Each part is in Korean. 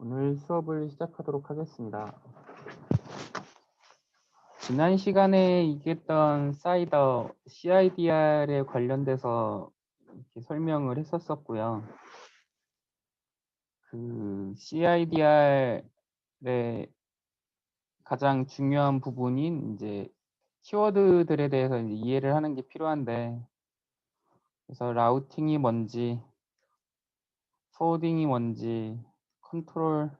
오늘 수업을 시작하도록 하겠습니다. 지난 시간에 얘기했던 사이더 CIDR에 관련돼서 이렇게 설명을 했었고요. 그 CIDR의 가장 중요한 부분인 이제 키워드들에 대해서 이제 이해를 하는 게 필요한데, 그래서 라우팅이 뭔지, 포워딩이 뭔지, 컨트롤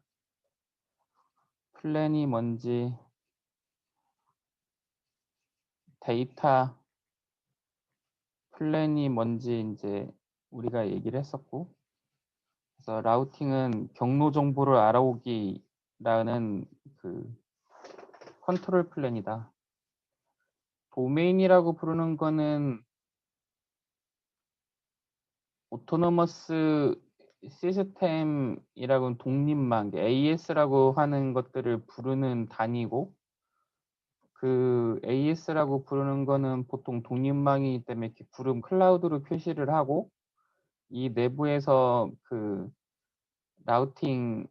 플랜이 뭔지, 데이터 플랜이 뭔지 이제 우리가 얘기를 했었고, 그래서 라우팅은 경로 정보를 알아오기라는 그 컨트롤 플랜이다. 도메인이라고 부르는 거는 오토노머스 시스템이라고는 독립망, AS라고 하는 것들을 부르는 단위고, 그 AS라고 부르는 거는 보통 독립망이기 때문에 이렇게 구름 클라우드로 표시를 하고, 이 내부에서 그 라우팅에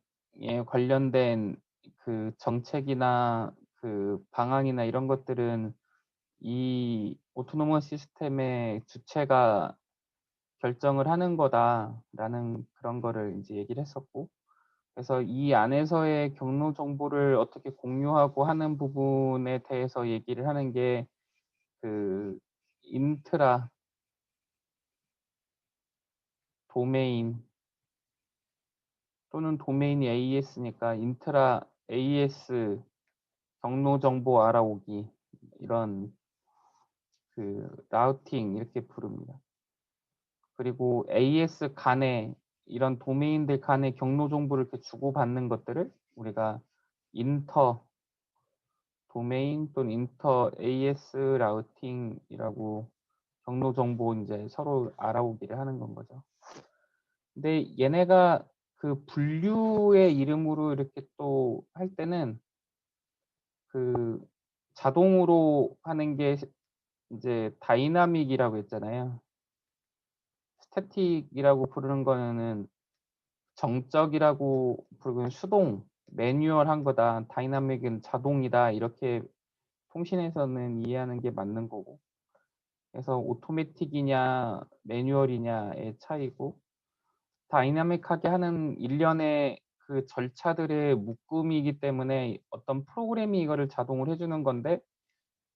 관련된 그 정책이나 그 방안이나 이런 것들은 이 오토노머스 시스템의 주체가 결정을 하는 거다라는 그런 거를 이제 얘기를 했었고, 그래서 이 안에서의 경로 정보를 어떻게 공유하고 하는 부분에 대해서 얘기를 하는 게 그 인트라 도메인 또는 도메인이 AES니까 인트라 AES 경로 정보 알아오기, 이런 그 라우팅 이렇게 부릅니다. 그리고 AES 간에 이런 도메인들 간의 경로 정보를 이렇게 주고받는 것들을 우리가 인터 도메인 또는 인터 AES 라우팅이라고, 경로 정보 이제 서로 알아오기를 하는 건 거죠. 근데 얘네가 그 분류의 이름으로 이렇게 또 할 때는 그 자동으로 하는 게 이제 다이나믹이라고 했잖아요. 스태틱이라고 부르는 거는 정적이라고 부르는 수동, 매뉴얼한 거다. 다이나믹은 자동이다. 이렇게 통신에서는 이해하는 게 맞는 거고. 그래서 오토매틱이냐 매뉴얼이냐의 차이고, 다이나믹하게 하는 일련의 그 절차들의 묶음이기 때문에 어떤 프로그램이 이거를 자동으로 해주는 건데,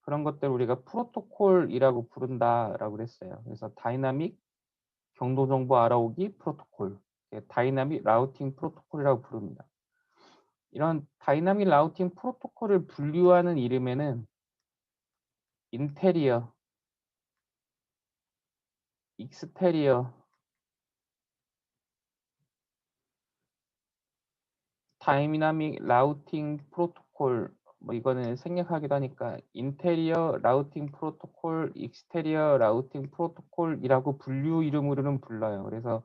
그런 것들 우리가 프로토콜이라고 부른다라고 그랬어요. 그래서 다이나믹 경로 정보 알아오기 프로토콜, 다이나믹 라우팅 프로토콜이라고 부릅니다. 이런 다이나믹 라우팅 프로토콜을 분류하는 이름에는 인테리어, 익스테리어, 다이나믹 라우팅 프로토콜, 뭐 이거는 생략하기도 하니까 인테리어 라우팅 프로토콜, 익스테리어 라우팅 프로토콜이라고 분류 이름으로는 불러요. 그래서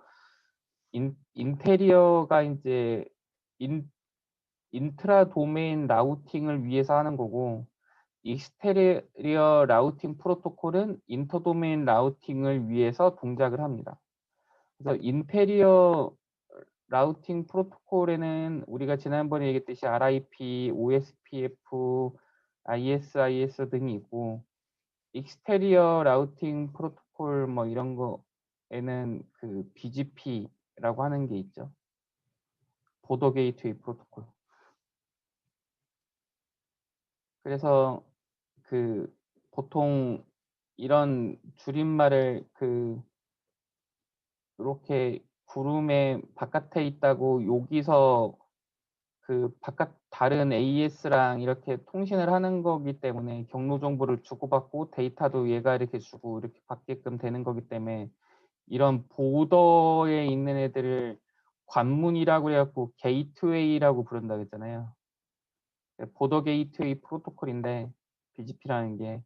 인테리어가 이제 인트라 도메인 라우팅을 위해서 하는 거고, 익스테리어 라우팅 프로토콜은 인터 도메인 라우팅을 위해서 동작을 합니다. 그래서 인테리어 라우팅 프로토콜에는 우리가 지난번에 얘기했듯이 RIP, OSPF, ISIS 등이 있고, 익스테리어 라우팅 프로토콜 뭐 이런 거에는 그 BGP라고 하는 게 있죠. 보더 게이트웨이 프로토콜. 그래서 그 보통 이런 줄임말을 그 이렇게 구름의 바깥에 있다고 여기서 그 바깥 다른 AES랑 이렇게 통신을 하는 거기 때문에 경로 정보를 주고받고 데이터도 얘가 이렇게 주고 이렇게 받게끔 되는 거기 때문에, 이런 보더에 있는 애들을 관문이라고 해갖고 게이트웨이라고 부른다고 했잖아요. 보더 게이트웨이 프로토콜인데 BGP라는 게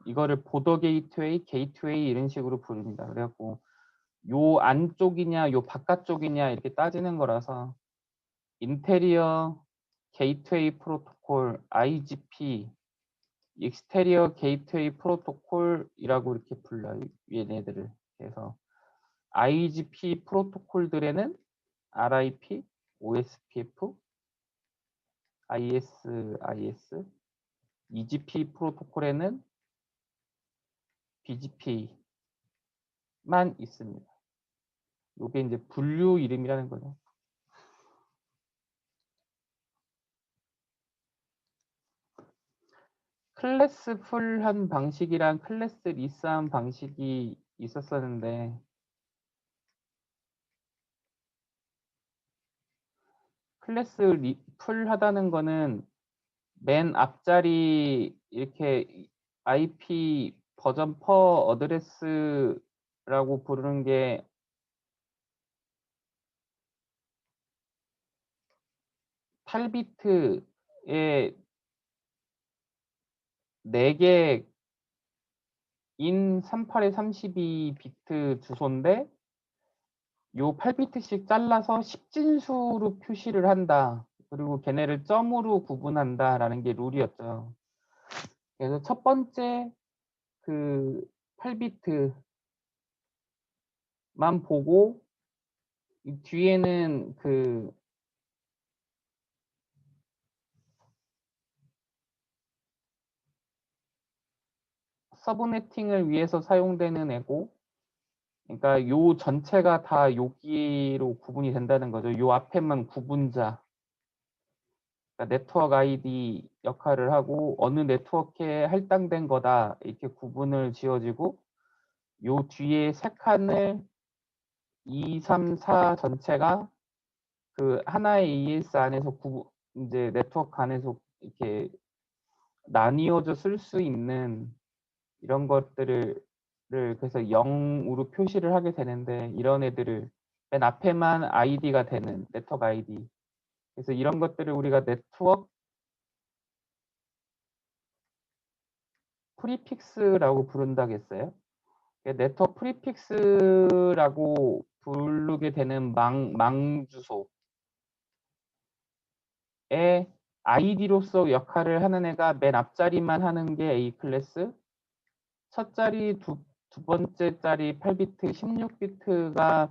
이거를 보더 게이트웨이, 게이트웨이 이런 식으로 부릅니다. 그래갖고 요 안쪽이냐 요 바깥쪽이냐 이렇게 따지는 거라서 인테리어 게이트웨이 프로토콜 IGP, 익스테리어 게이트웨이 프로토콜이라고 이렇게 불러요, 얘네들을. 그래서 IGP 프로토콜들에는 RIP, OSPF, IS, EGP 프로토콜에는 BGP만 있습니다. 이게 이제 분류 이름이라는 거죠. 클래스 풀한 방식이랑 클래스 리스한 방식이 있었었는데 클래스 풀하다는 거는 맨 앞자리 이렇게 IP 버전 퍼 어드레스라고 부르는 게 8비트에 4개인 38에 32비트 주소인데 요 8비트씩 잘라서 10진수로 표시를 한다. 그리고 걔네를 점으로 구분한다라는 게 룰이었죠. 그래서 첫 번째 그 8비트만 보고 이 뒤에는 그 서브네팅을 위해서 사용되는 애고, 그러니까 요 전체가 다 여기로 구분이 된다는 거죠. 요 앞에만 구분자, 그러니까 네트워크 아이디 역할을 하고 어느 네트워크에 할당된 거다 이렇게 구분을 지어지고, 요 뒤에 세 칸을 2, 3, 4 전체가 그 하나의 AES 안에서 이제 네트워크 안에서 이렇게 나뉘어져 쓸 수 있는 이런 것들을 그래서 0으로 표시를 하게 되는데, 이런 애들을 맨 앞에만 아이디가 되는 네트워크 아이디. 그래서 이런 것들을 우리가 네트워크 프리픽스라고 부른다겠어요. 네트워크 프리픽스라고 부르게 되는 망 주소의 아이디로서 역할을 하는 애가 맨 앞자리만 하는 게 A 클래스, 첫 자리 두 번째 자리 8비트, 16비트가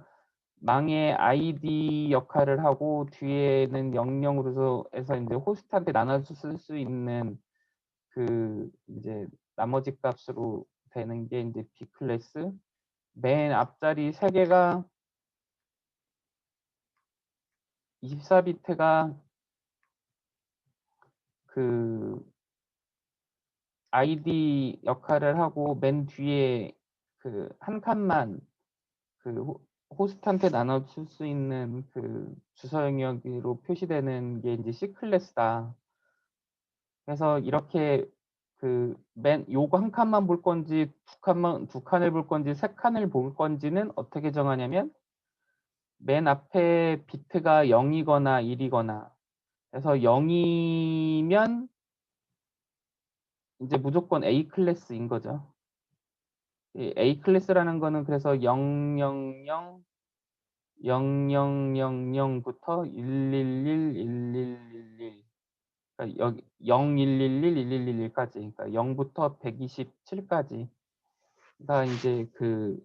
망의 아이디 역할을 하고, 뒤에는 00으로 해서 이제 호스트한테 나눠서 쓸 수 있는 그 이제 나머지 값으로 되는 게 이제 B 클래스. 맨 앞자리 3개가 24비트가 그 아이디 역할을 하고, 맨 뒤에 그 한 칸만 그 호스트한테 나눠 쓸 수 있는 그 주소 영역으로 표시되는 게 이제 C 클래스다. 그래서 이렇게 그 맨 요거 한 칸만 볼 건지 두 칸을 볼 건지 세 칸을 볼 건지는 어떻게 정하냐면, 맨 앞에 비트가 0이거나 1이거나, 그래서 0이면 이제 무조건 A 클래스인 거죠. 이 A 클래스라는 거는 그래서 000 0000부터 111 1111, 그러니까 여기 0111 1111까지, 그러니까 0부터 127까지가 이제 그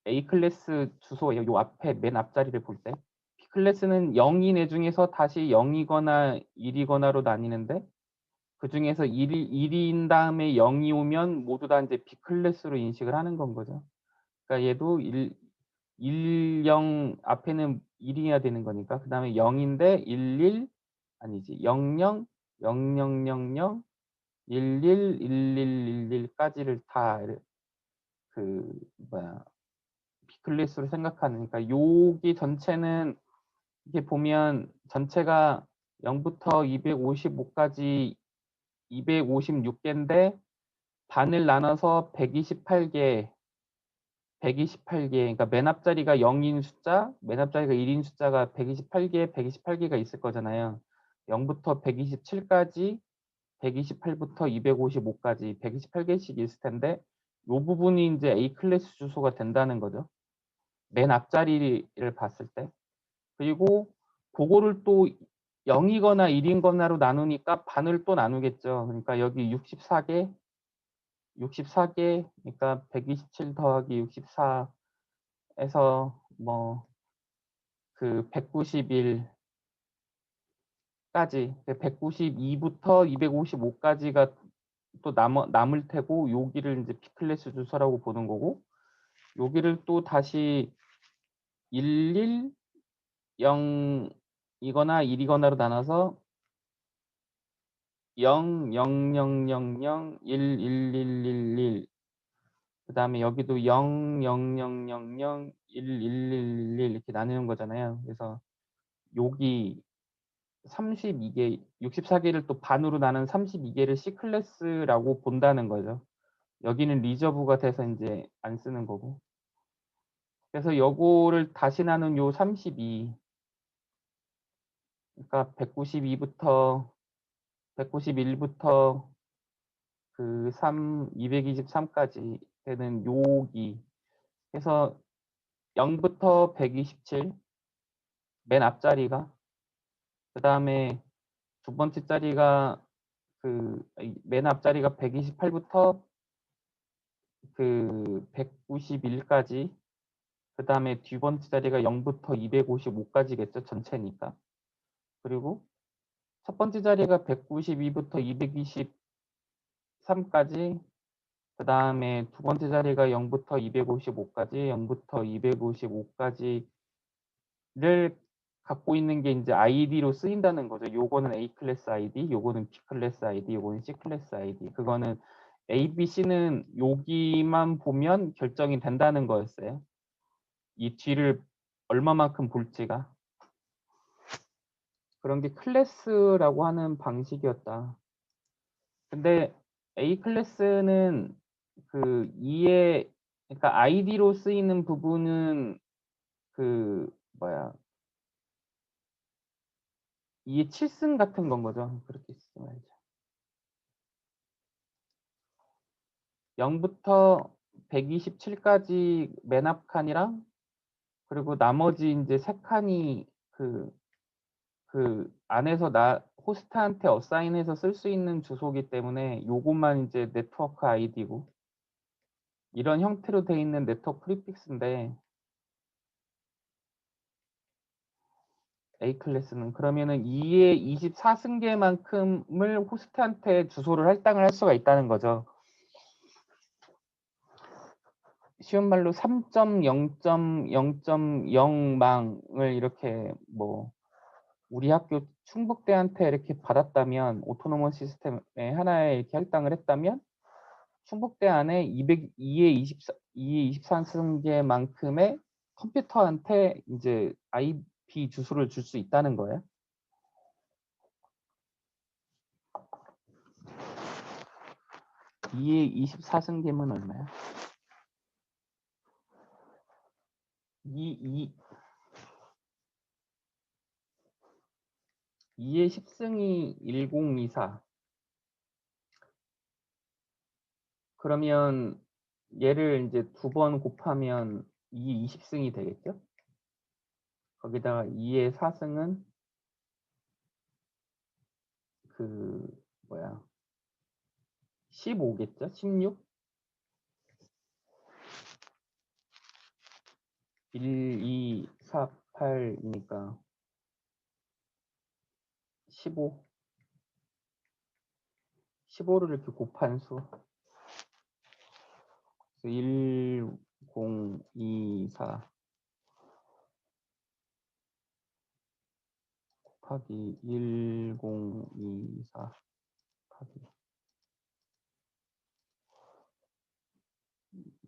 A 클래스 주소예요. 요 앞에 맨 앞자리를 볼 때. B 클래스는 0인 애 중에서 다시 0이거나 1이거나로 나뉘는데, 그 중에서 1인 다음에 0이 오면 모두 다 이제 B 클래스로 인식을 하는 건 거죠. 그러니까 얘도 10 앞에는 1이어야 되는 거니까, 그 다음에 0인데 11 아니지 00 0000 11 1111까지를 다 그 뭐야 B 클래스로 생각하는. 그러니까 여기 전체는 이렇게 보면 전체가 0부터 255까지 256개인데 반을 나눠서 128개, 그러니까 맨 앞자리가 0인 숫자, 맨 앞자리가 1인 숫자가 128개가 있을 거잖아요. 0부터 127까지, 128부터 255까지 128개씩 있을 텐데, 이 부분이 이제 A 클래스 주소가 된다는 거죠. 맨 앞자리를 봤을 때. 그리고 그거를 또 0이거나 1인거나로 나누니까 반을 또 나누겠죠. 그러니까 여기 64개, 그러니까 127 더하기 64에서 뭐 그 191까지 192부터 255까지가 또 남을 테고 여기를 이제 B클래스 주소라고 보는 거고 여기를 또 다시 11, 0 이거나 1이거나로 나눠서 0, 0, 0, 0, 0, 1, 1, 1, 1, 1 그 다음에 여기도 0, 0, 0, 0, 0, 1, 1, 1, 1 이렇게 나누는 거잖아요. 그래서 여기 32개, 64개를 또 반으로 나눈 32개를 C클래스라고 본다는 거죠. 여기는 리저브가 돼서 이제 안 쓰는 거고. 그래서 요거를 다시 나눈 요 32, 그러니까 191부터 그 223까지 되는 요기. 그래서 0부터 127, 맨 앞자리가, 그 다음에 두 번째 자리가 맨 앞자리가 128부터 그 191까지, 그 다음에 두 번째 자리가 0부터 255까지겠죠, 전체니까. 그리고 첫 번째 자리가 192부터 223까지, 그 다음에 두 번째 자리가 0부터 255까지, 0부터 255까지를 갖고 있는 게 이제 ID로 쓰인다는 거죠. 요거는 A 클래스 ID, 요거는 B 클래스 ID, 요거는 C 클래스 ID. 그거는 A, B, C는 여기만 보면 결정이 된다는 거였어요. 이 뒤를 얼마만큼 볼지가. 그런 게 클래스라고 하는 방식이었다. 근데 A 클래스는 그 2의 그러니까 ID로 쓰이는 부분은 그 뭐야 2의 7승 같은 건 거죠. 그렇게 쓰지 말자. 0부터 127까지 맨 앞 칸이랑 그리고 나머지 이제 세 칸이 그 안에서 호스트한테 어사인해서 쓸 수 있는 주소기 때문에 요것만 이제 네트워크 아이디고 이런 형태로 돼 있는 네트워크 프리픽스인데 A 클래스는 그러면은 2의 24승계만큼을 호스트한테 주소를 할당을 할 수가 있다는 거죠. 쉬운 말로 3.0.0.0망을 이렇게 뭐 우리 학교 충북대한테 이렇게 받았다면 오토노머 시스템에 하나에 이렇게 할당을 했다면 충북대 안에 202의 24승계만큼의 컴퓨터한테 이제 IP 주소를 줄 수 있다는 거예요. 2의 24승계면 얼마야? 2의 10승이 1024. 그러면 얘를 이제 두 번 곱하면 2의 20승이 되겠죠? 거기다가 2의 4승은 그 뭐야 15겠죠? 16? 1, 2, 4, 8이니까 15. 15를 이렇게 곱한 수. 1, 0, 2, 4 곱하기 1, 0, 2, 4 곱하기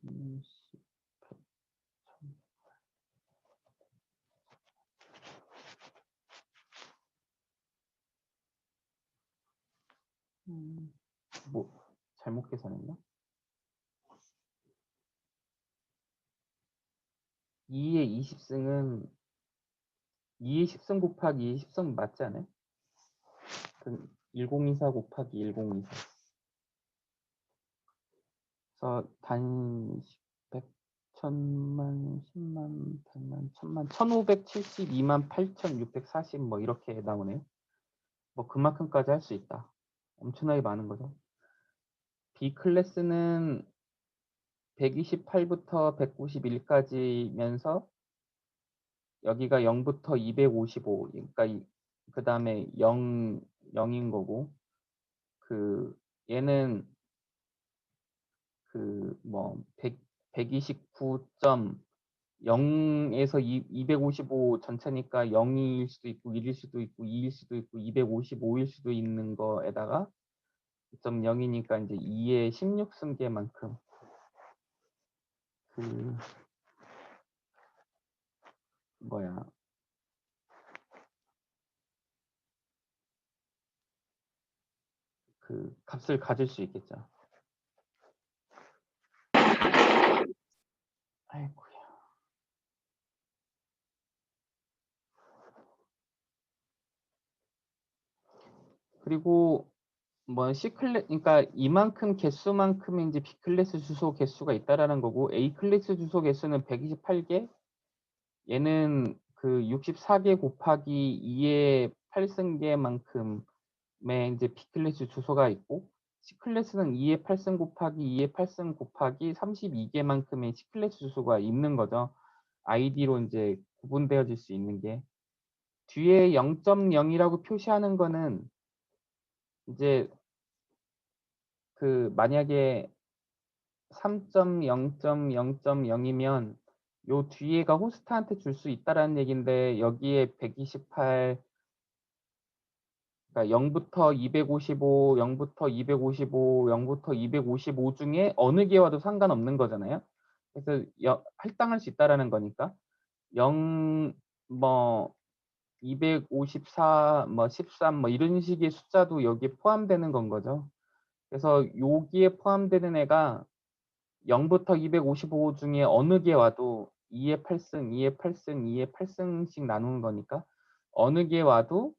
20, 1000. 뭐 잘못 계산했나? 2의 20승은 2의 10승 곱하기 2의 10승 맞지 않아요? 1024 곱하기 1024. 그래서 단식 100, 1000만, 10만, 100만, 1000만, 1572만 8640 뭐 이렇게 나오네요. 뭐 그만큼까지 할 수 있다. 엄청나게 많은 거죠. B 클래스는 128부터 191까지면서 여기가 0부터 255, 그러니까 그 다음에 0인 거고, 얘는 뭐 129.0에서 255 전체니까 0일 수도 있고 1일 수도 있고 2일 수도 있고 255일 수도 있는 거에다가 2.0이니까 이제 2의 16승계만큼 값을 가질 수 있겠죠. 아이고야. 그리고 뭐 C클래스, 그러니까 이만큼 개수만큼의 이제 B클래스 주소 개수가 있다라는 거고, A클래스 주소 개수는 128개, 얘는 64개 곱하기 2의 8승계만큼의 이제 B클래스 주소가 있고, C클래스는 2의 8승 곱하기 2의 8승 곱하기 32개만큼의 C클래스 주소가 있는 거죠. 아이디로 이제 구분되어질 수 있는 게. 뒤에 0.0이라고 표시하는 거는 이제 만약에 3.0.0.0이면 요 뒤에가 호스트한테 줄 수 있다라는 얘기인데, 여기에 128, 그러니까 0부터 255, 0부터 255, 0부터 255 중에 어느 개 와도 상관없는 거잖아요. 그래서 할당할 수 있다라는 거니까 0, 뭐 254, 뭐 13, 뭐 이런 식의 숫자도 여기에 포함되는 건 거죠. 그래서 여기에 포함되는 애가 0부터 255 중에 어느 개 와도 2의 8승, 2의 8승, 2의 8승씩 나누는 거니까 어느 개 와도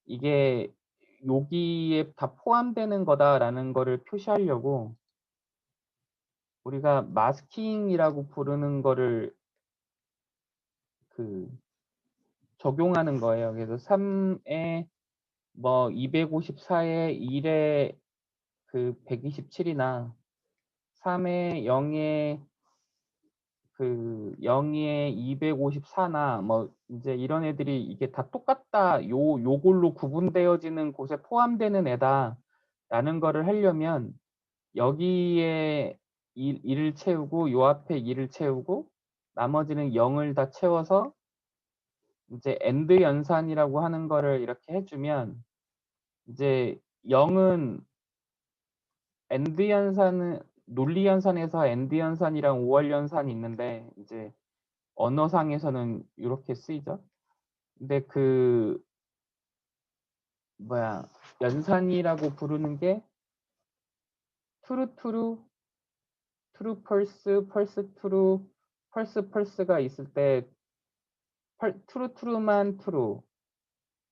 이게 여기에 다 포함되는 거다라는 거를 표시하려고 우리가 마스킹이라고 부르는 거를 적용하는 거예요. 그래서 3에 뭐 254에 1에 127이나 3에 0에 0에 254나 뭐 이제 이런 애들이 이게 다 똑같다, 요걸로 구분되어지는 곳에 포함되는 애다라는 거를 하려면 여기에 1을 채우고 요 앞에 2를 채우고 나머지는 0을 다 채워서 이제 AND 연산이라고 하는 거를 이렇게 해주면, 이제 0은 AND 연산은 논리 연산에서 AND 연산이랑 OR 연산이 있는데 이제 언어상에서는 이렇게 쓰이죠. 근데 연산이라고 부르는 게 true true, true false, false true, false false가 있을 때 true true만 true,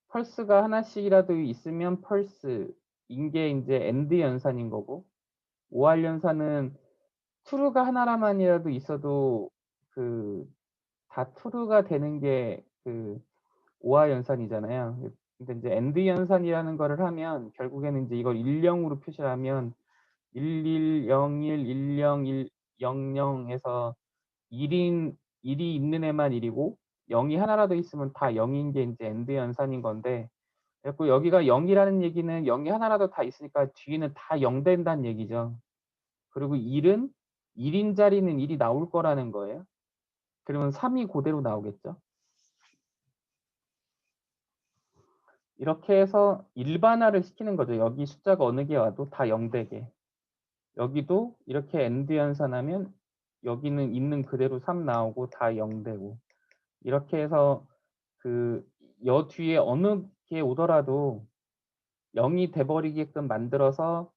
false가 하나씩이라도 있으면 false인 게 이제 AND 연산인 거고, OR 연산은 true가 하나라만이라도 있어도 다 true가 되는 게 OR 연산이잖아요. 근데 이제 AND 연산이라는 거를 하면 결국에는 이제 이걸 10으로 표시를 하면 1101, 101, 00에서 1이 있는 애만 1이고 0이 하나라도 있으면 다 0인 게 이제 AND 연산인 건데, 그리고 여기가 0이라는 얘기는 0이 하나라도 다 있으니까 뒤에는 다 0 된다는 얘기죠. 그리고 1은 1인 자리는 1이 나올 거라는 거예요. 그러면 3이 그대로 나오겠죠. 이렇게 해서 일반화를 시키는 거죠. 여기 숫자가 어느 개 와도 다 0 되게. 여기도 이렇게 AND 연산하면 여기는 있는 그대로 3 나오고 다 0 되고, 이렇게 해서 여 뒤에 어느 게 오더라도 0이 돼버리게끔 만들어서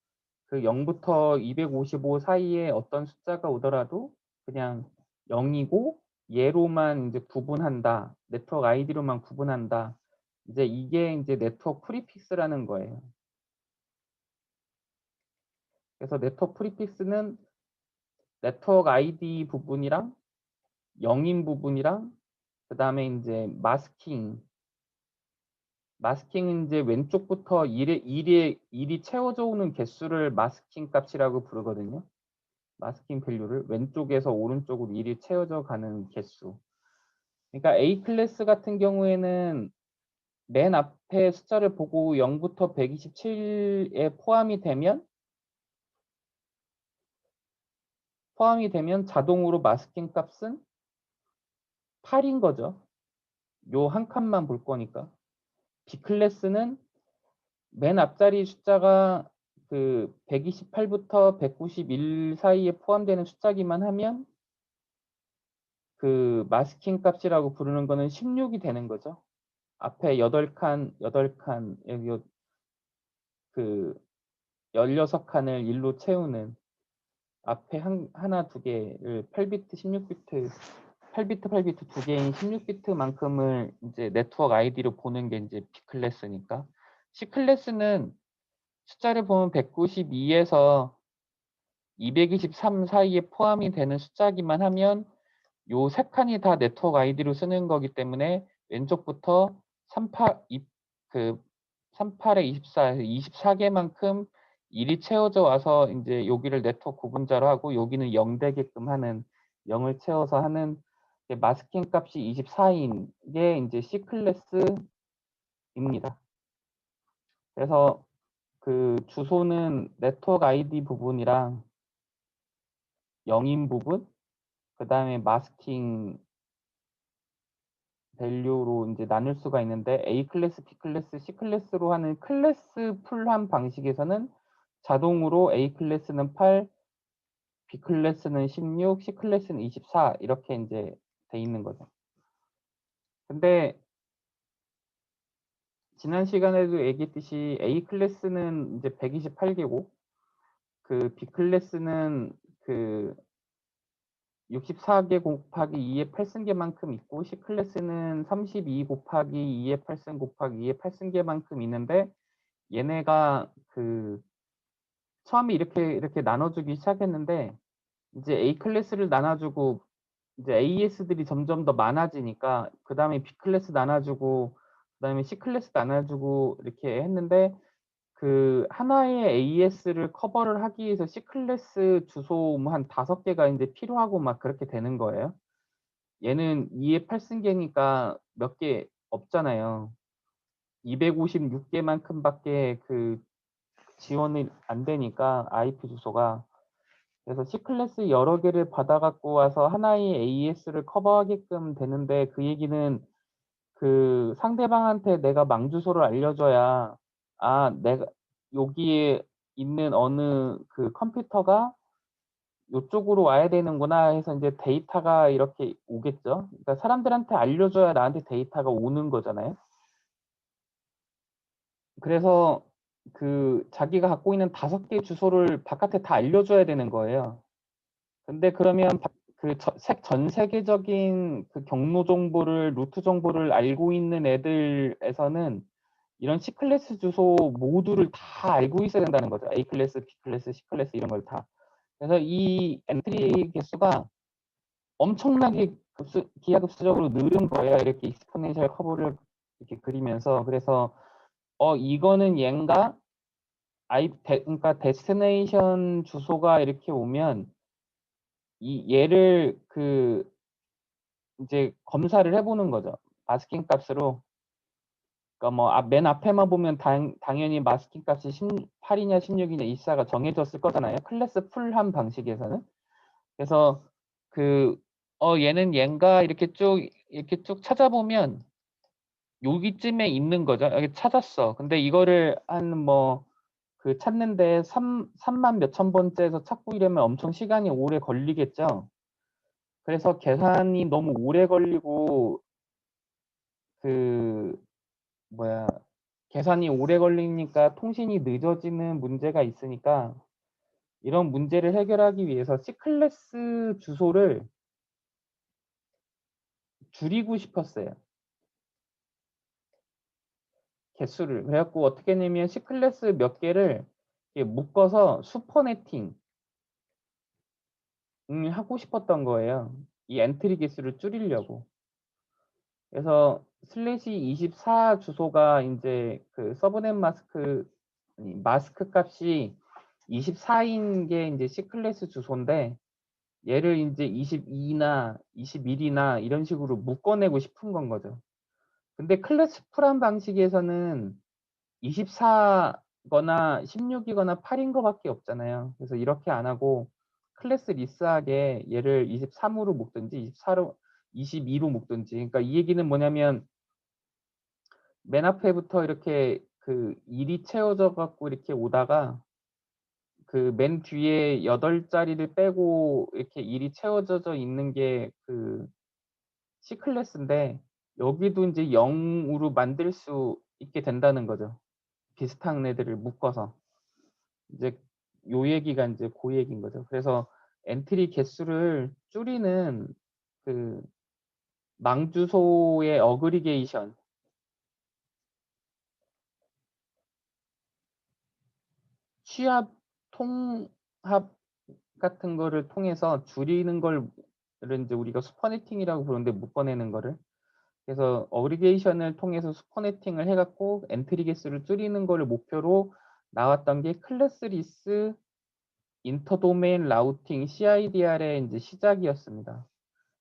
0부터 255 사이에 어떤 숫자가 오더라도 그냥 0이고 얘로만 이제 구분한다. 네트워크 아이디로만 구분한다. 이제 이게 이제 네트워크 프리픽스라는 거예요. 그래서 네트워크 프리픽스는 네트워크 아이디 부분이랑 0인 부분이랑 그 다음에 이제 마스킹은 이제 왼쪽부터 1이 채워져 오는 개수를 마스킹 값이라고 부르거든요. 마스킹 밸류를 왼쪽에서 오른쪽으로 1이 채워져 가는 개수. 그러니까 A 클래스 같은 경우에는 맨 앞에 숫자를 보고 0부터 127에 포함이 되면 자동으로 마스킹 값은 8인 거죠. 요 한 칸만 볼 거니까. B 클래스는 맨 앞자리 숫자가 그 128부터 191 사이에 포함되는 숫자기만 하면 그 마스킹 값이라고 부르는 거는 16이 되는 거죠. 앞에 8칸, 여기 그 16칸을 1로 채우는 앞에 하나, 두 개를 8비트, 16비트, 8비트 두 개인 16비트만큼을 이제 네트워크 아이디로 보는 게 이제 B 클래스니까. C 클래스는 숫자를 보면 192에서 223 사이에 포함이 되는 숫자기만 하면 요 세 칸이 다 네트워크 아이디로 쓰는 거기 때문에 왼쪽부터 38에 24, 24개만큼 일이 채워져 와서 이제 여기를 네트워크 구분자로 하고 여기는 0 되게끔 하는 0을 채워서 하는 마스킹 값이 24인 게 이제 C 클래스입니다. 그래서 그 주소는 네트워크 아이디 부분이랑 영인 부분, 그 다음에 마스킹 밸류로 이제 나눌 수가 있는데 A 클래스, B 클래스, C 클래스로 하는 클래스 풀한 방식에서는 자동으로 A 클래스는 8, B 클래스는 16, C 클래스는 24 이렇게 이제 돼 있는 거죠. 근데 지난 시간에도 얘기했듯이 A 클래스는 이제 128개고 그 B 클래스는 그 64개 곱하기 2의 8승계만큼 있고 C 클래스는 32 곱하기 2의 8승 곱하기 2의 8승계만큼 있는데 얘네가 그 처음에 이렇게 나눠주기 시작했는데 이제 A 클래스를 나눠주고 이제 AS들이 점점 더 많아지니까 그 다음에 B 클래스 나눠주고 그 다음에 C 클래스 나눠주고 이렇게 했는데 그 하나의 AS를 커버를 하기 위해서 C 클래스 주소 뭐 한 5개가 이제 필요하고 막 그렇게 되는 거예요. 얘는 2의 8승계니까 몇 개 없잖아요. 256개만큼밖에 그 지원이 안 되니까 IP 주소가. 그래서 C 클래스 여러 개를 받아 갖고 와서 하나의 AS를 커버하게끔 되는데 그 얘기는 그 상대방한테 내가 망 주소를 알려줘야 내가 여기에 있는 어느 그 컴퓨터가 요쪽으로 와야 되는구나 해서 이제 데이터가 이렇게 오겠죠. 그러니까 사람들한테 알려줘야 나한테 데이터가 오는 거잖아요. 그래서 그 자기가 갖고 있는 5개 주소를 바깥에 다 알려줘야 되는 거예요. 근데 그러면 그 전 세계적인 그 경로 정보를 루트 정보를 알고 있는 애들에서는 이런 C 클래스 주소 모두를 다 알고 있어야 된다는 거죠. A 클래스, B 클래스, C 클래스 이런 걸 다. 그래서 이 엔트리 개수가 엄청나게 기하급수적으로 늘은 거예요. 이렇게 익스포넨셜 커브를 이렇게 그리면서. 그래서 이거는 얘인가? 그러니까 데스티네이션 주소가 이렇게 오면 이 얘를 그 이제 검사를 해보는 거죠. 마스킹 값으로. 그러니까 뭐 맨 앞에만 보면 당연히 마스킹 값이 8이냐 16이냐 24가 정해졌을 거잖아요. 클래스 풀한 방식에서는. 그래서 그 얘는 얘인가 이렇게 쭉 찾아보면 여기쯤에 있는 거죠. 여기 찾았어. 근데 이거를 한 뭐 그 찾는데 3만 몇천 번째에서 찾고 이러면 엄청 시간이 오래 걸리겠죠. 그래서 계산이 너무 오래 걸리고 그 뭐야 계산이 오래 걸리니까 통신이 늦어지는 문제가 있으니까 이런 문제를 해결하기 위해서 C 클래스 주소를 줄이고 싶었어요. 개수를. 그래갖고 어떻게 했냐면 C 클래스 몇 개를 묶어서 슈퍼네팅 하고 싶었던 거예요. 이 엔트리 개수를 줄이려고. 그래서 슬래시 24 주소가 이제 그 서브넷 마스크 값이 24인 게 이제 C 클래스 주소인데 얘를 인제 22나 21이나 이런 식으로 묶어내고 싶은 건 거죠. 근데 클래스 풀한 방식에서는 24 거나 16 이거나 8인 거밖에 없잖아요. 그래서 이렇게 안 하고 클래스 리스하게 얘를 23 으로 묶든지 24로 22로 묶든지, 그러니까 이 얘기는 뭐냐면 맨 앞에부터 이렇게 그 1이 채워져 갖고 이렇게 오다가 그 맨 뒤에 8 자리를 빼고 이렇게 1이 채워져져 있는 게 그 C 클래스인데, 여기도 인제 0 으로 만들 수 있게 된다는 거죠, 비슷한 애들을 묶어서. 이제 요 얘기가 인제 고 얘기인 거죠. 그래서 엔트리 개수를 줄이는 그 망주소의 어그리게이션, 취합, 통합 같은 거를 통해서 줄이는 걸 인제 우리가 슈퍼네팅이라고 부르는데, 묶어내는 거를. 그래서 어그리게이션을 통해서 슈퍼네팅을 해 갖고 엔트리 개수를 줄이는 거를 목표로 나왔던 게 클래스 리스 인터도메인 라우팅 CIDR의 인제 시작이었습니다.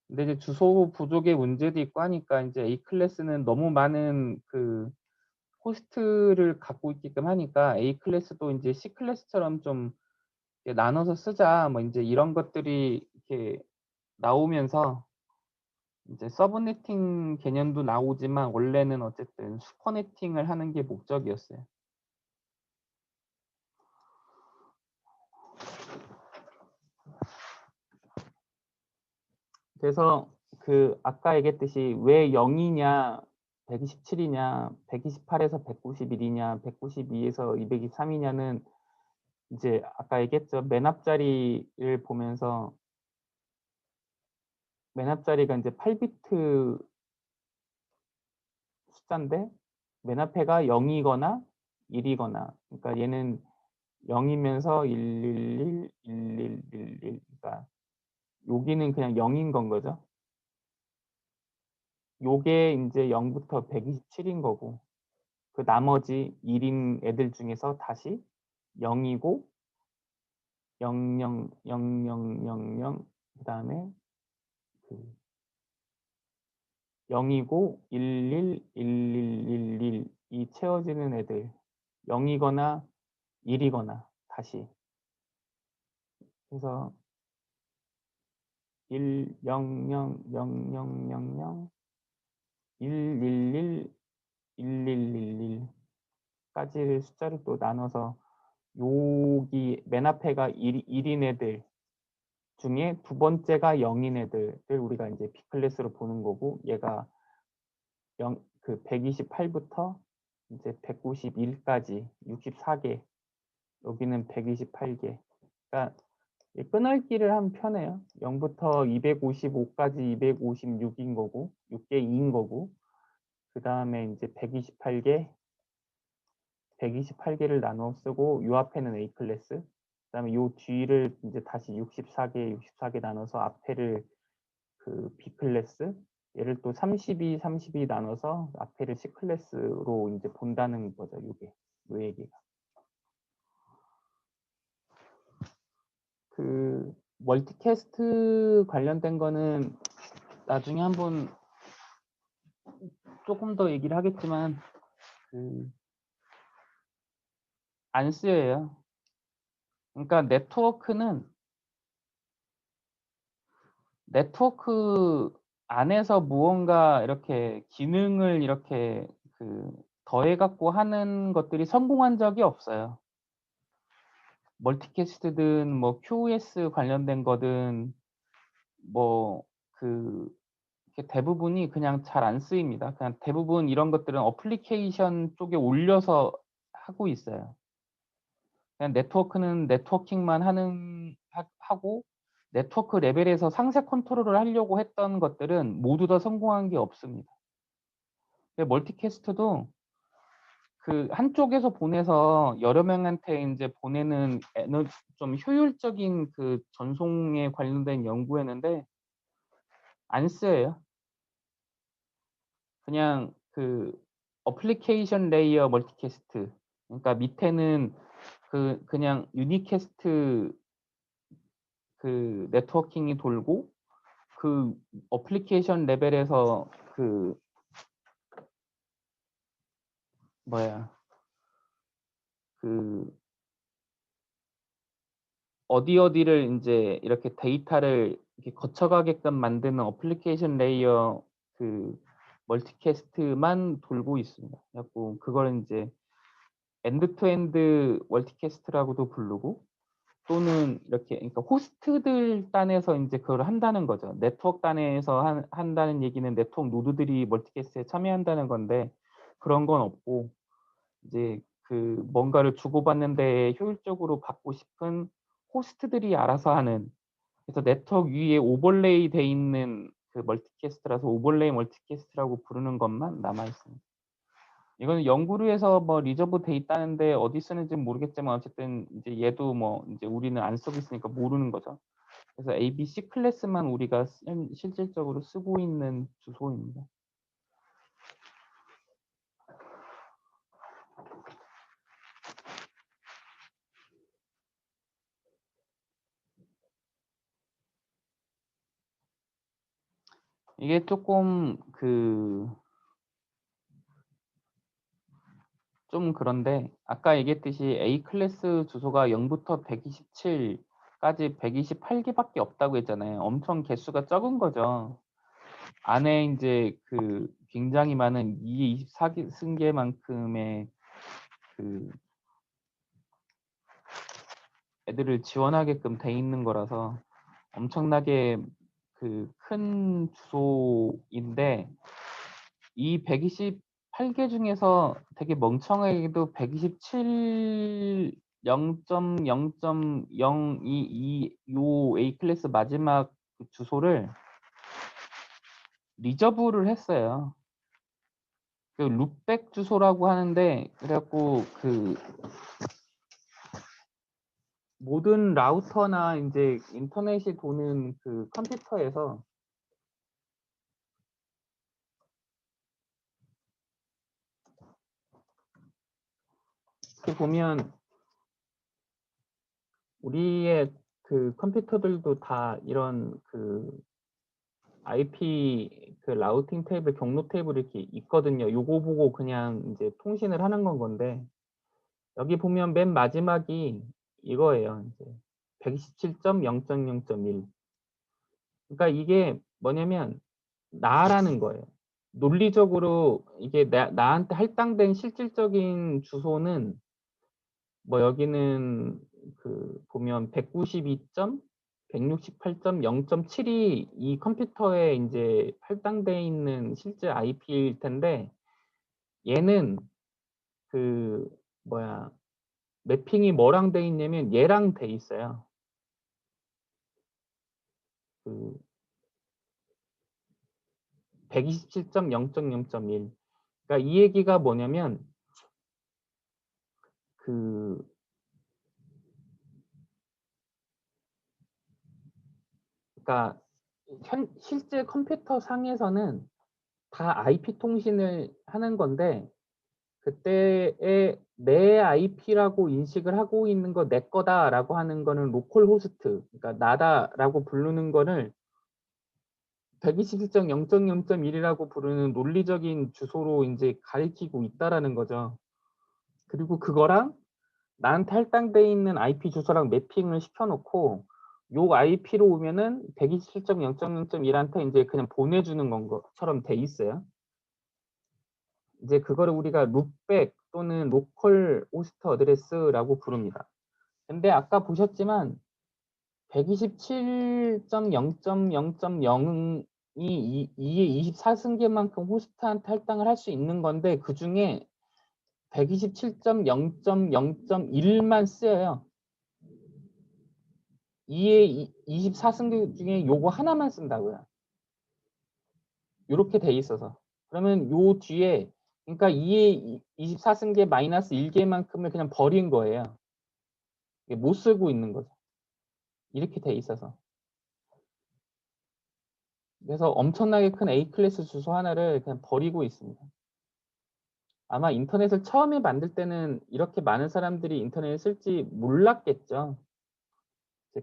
근데 이제 주소 부족의 문제도 있고 하니까 인제 A 클래스는 너무 많은 그 호스트를 갖고 있게끔 하니까 A 클래스도 인제 C 클래스처럼 좀 이렇게 나눠서 쓰자, 뭐 인제 이런 것들이 이렇게 나오면서 인제 서브네팅 개념도 나오지만 원래는 어쨌든 슈퍼네팅을 하는 게 목적이었어요. 그래서 그 아까 얘기했듯이 왜 0 이냐 127 이냐 128 에서 191 이냐 192 에서 223 이냐는 인제 아까 얘기했죠. 맨 앞자리를 보면서 맨 앞자리가 인제 8 비트 숫자인데 맨 앞에가 0 이거나 1 이거나, 그러니까 얘는 0 이면서 111, 1111, 그러니까 여기는 그냥 0인 건 거죠. 요게 인제 0 부터 127인 거고, 그 나머지 1인 애들 중에서 다시 0 이고 00, 0000, 그다음에 그 0 이고 11, 1111 이 채워지는 애들, 0 이거나 1 이거나 다시. 그래서 1 0 0 0 0 0 0 111 1111 까지를 숫자를 또 나눠서 여기 맨 앞에가 1 인 애들 중에 두 번째가 0 인 애들을 우리가 인제 B 클래스로 보는 거고, 얘가 128 부터 인제 191 까지 64개, 여기는 128개. 그러니까 이 끊을기를 하면 편해요. 0 부터 255 까지 256인 거고, 6개 2 인 거고, 그다음에 인제 128 개를 나눠 쓰고 요 앞에는 A 클래스, 그다음에 요 뒤를 인제 다시 64개 나눠서 앞에를 그 B 클래스, 얘를 또 32 나눠서 앞에를 C 클래스로 인제 본다는 거죠, 요게. 요 얘기가. 그 멀티캐스트 관련된 거는 나중에 한번 쪼끔 더 얘기를 하겠지만 그 안 쓰여요. 그러니까 네트워크 안에서 무언가 이렇게 기능을 이렇게 그 더해 갖고 하는 것들이 성공한 적이 없어요. 멀티캐스트든 뭐 QoS 관련된 거든 뭐 그 이렇게 대부분이 그냥 잘 안 쓰입니다. 그냥 대부분 이런 것들은 어플리케이션 쪽에 올려서 하고 있어요. 그냥 네트워크는 네트워킹만 하고 네트워크 레벨에서 상세 컨트롤을 하려고 했던 것들은 모두 다 성공한 게 없습니다. 멀티캐스트도 그 한쪽에서 보내서 여러 명한테 인제 보내는 좀 효율적인 그 전송에 관련된 연구였는데 안 쓰여요. 그냥 그 어플리케이션 레이어 멀티캐스트, 그러니까 밑에는 그냥 유니캐스트 그 네트워킹이 돌고 그 어플리케이션 레벨에서 그 그 어디를 이제 이렇게 데이터를 이렇게 거쳐가게끔 만드는 어플리케이션 레이어 그 멀티캐스트만 돌고 있습니다. 그래갖고 그걸 이제 엔드 투 엔드 멀티캐스트라고도 부르고 또는 이렇게 그러니까 호스트들 단에서 이제 그걸 한다는 거죠. 네트워크 단에서 한다는 얘기는 네트워크 노드들이 멀티캐스트에 참여한다는 건데 그런 건 없고 이제 그 뭔가를 주고받는 데 효율적으로 받고 싶은 호스트들이 알아서 하는 그래서 네트워크 위에 오버레이 돼 있는 그 멀티캐스트라서 오버레이 멀티캐스트라고 부르는 것만 남아 있습니다. 이거는 연구를 해서 뭐 리저브 돼 있다는데 어디 쓰는지는 모르겠지만 어쨌든 이제 얘도 뭐 이제 우리는 안 쓰고 있으니까 모르는 거죠. 그래서 ABC 클래스만 우리가 실질적으로 쓰고 있는 주소입니다. 이게 조금 좀 그런데 아까 얘기했듯이 A 클래스 주소가 0부터 127까지 128개밖에 없다고 했잖아요. 엄청 개수가 적은 거죠. 안에 이제 그 굉장히 많은 224개 승계만큼의 그 애들을 지원하게끔 돼 있는 거라서 엄청나게 그 큰 주소인데 이 128개 중에서 되게 멍청하게도 127 0.0.022 요 A 클래스 마지막 그 주소를 리저브를 했어요. 그 룩백 주소라고 하는데 그래갖고 그 모든 라우터나 이제 인터넷이 도는 그 컴퓨터에서 이렇게 보면 우리의 그 컴퓨터들도 다 이런 그 IP 그 라우팅 테이블 경로 테이블 이렇게 있거든요. 요거 보고 그냥 이제 통신을 하는 건데 여기 보면 맨 마지막이 이거예요. 이제 127.0.0.1. 그러니까 이게 뭐냐면 나라는 거예요. 논리적으로 이게 나한테 할당된 실질적인 주소는 뭐 여기는 그 보면 192점, 168.0.7이 이 컴퓨터에 이제 할당돼 있는 실제 IP일 텐데 얘는 그 매핑이 뭐랑 돼 있냐면 얘랑 돼 있어요. 그 127.0.0.1. 그러니까 이 얘기가 뭐냐면 그 그러니까 실제 컴퓨터 상에서는 다 IP 통신을 하는 건데 그때에 내 IP라고 인식을 하고 있는 거 내 거다라고 하는 거는 로컬 호스트, 그러니까 나다라고 부르는 거를 127.0.0.1이라고 부르는 논리적인 주소로 이제 가리키고 있다라는 거죠. 그리고 그거랑 나한테 할당돼 있는 IP 주소랑 매핑을 시켜놓고 요 IP로 오면은 127.0.0.1한테 이제 그냥 보내주는 건 것처럼 돼 있어요. 이제 그거를 우리가 룩백 또는 로컬 호스트 어드레스라고 부릅니다. 근데 아까 보셨지만 127.0.0.0이 이게 24승계만큼 호스트한테 할당을 할 수 있는 건데 그 중에 127.0.0.1만 쓰여요. 이에 24승계 중에 요거 하나만 쓴다고요. 이렇게 돼 있어서. 그러면 요 뒤에 그러니까 2의 24승계 마이너스 1개만큼을 그냥 버린 거예요. 못 쓰고 있는 거죠. 이렇게 돼 있어서. 그래서 엄청나게 큰 A 클래스 주소 하나를 그냥 버리고 있습니다. 아마 인터넷을 처음에 만들 때는 이렇게 많은 사람들이 인터넷을 쓸지 몰랐겠죠.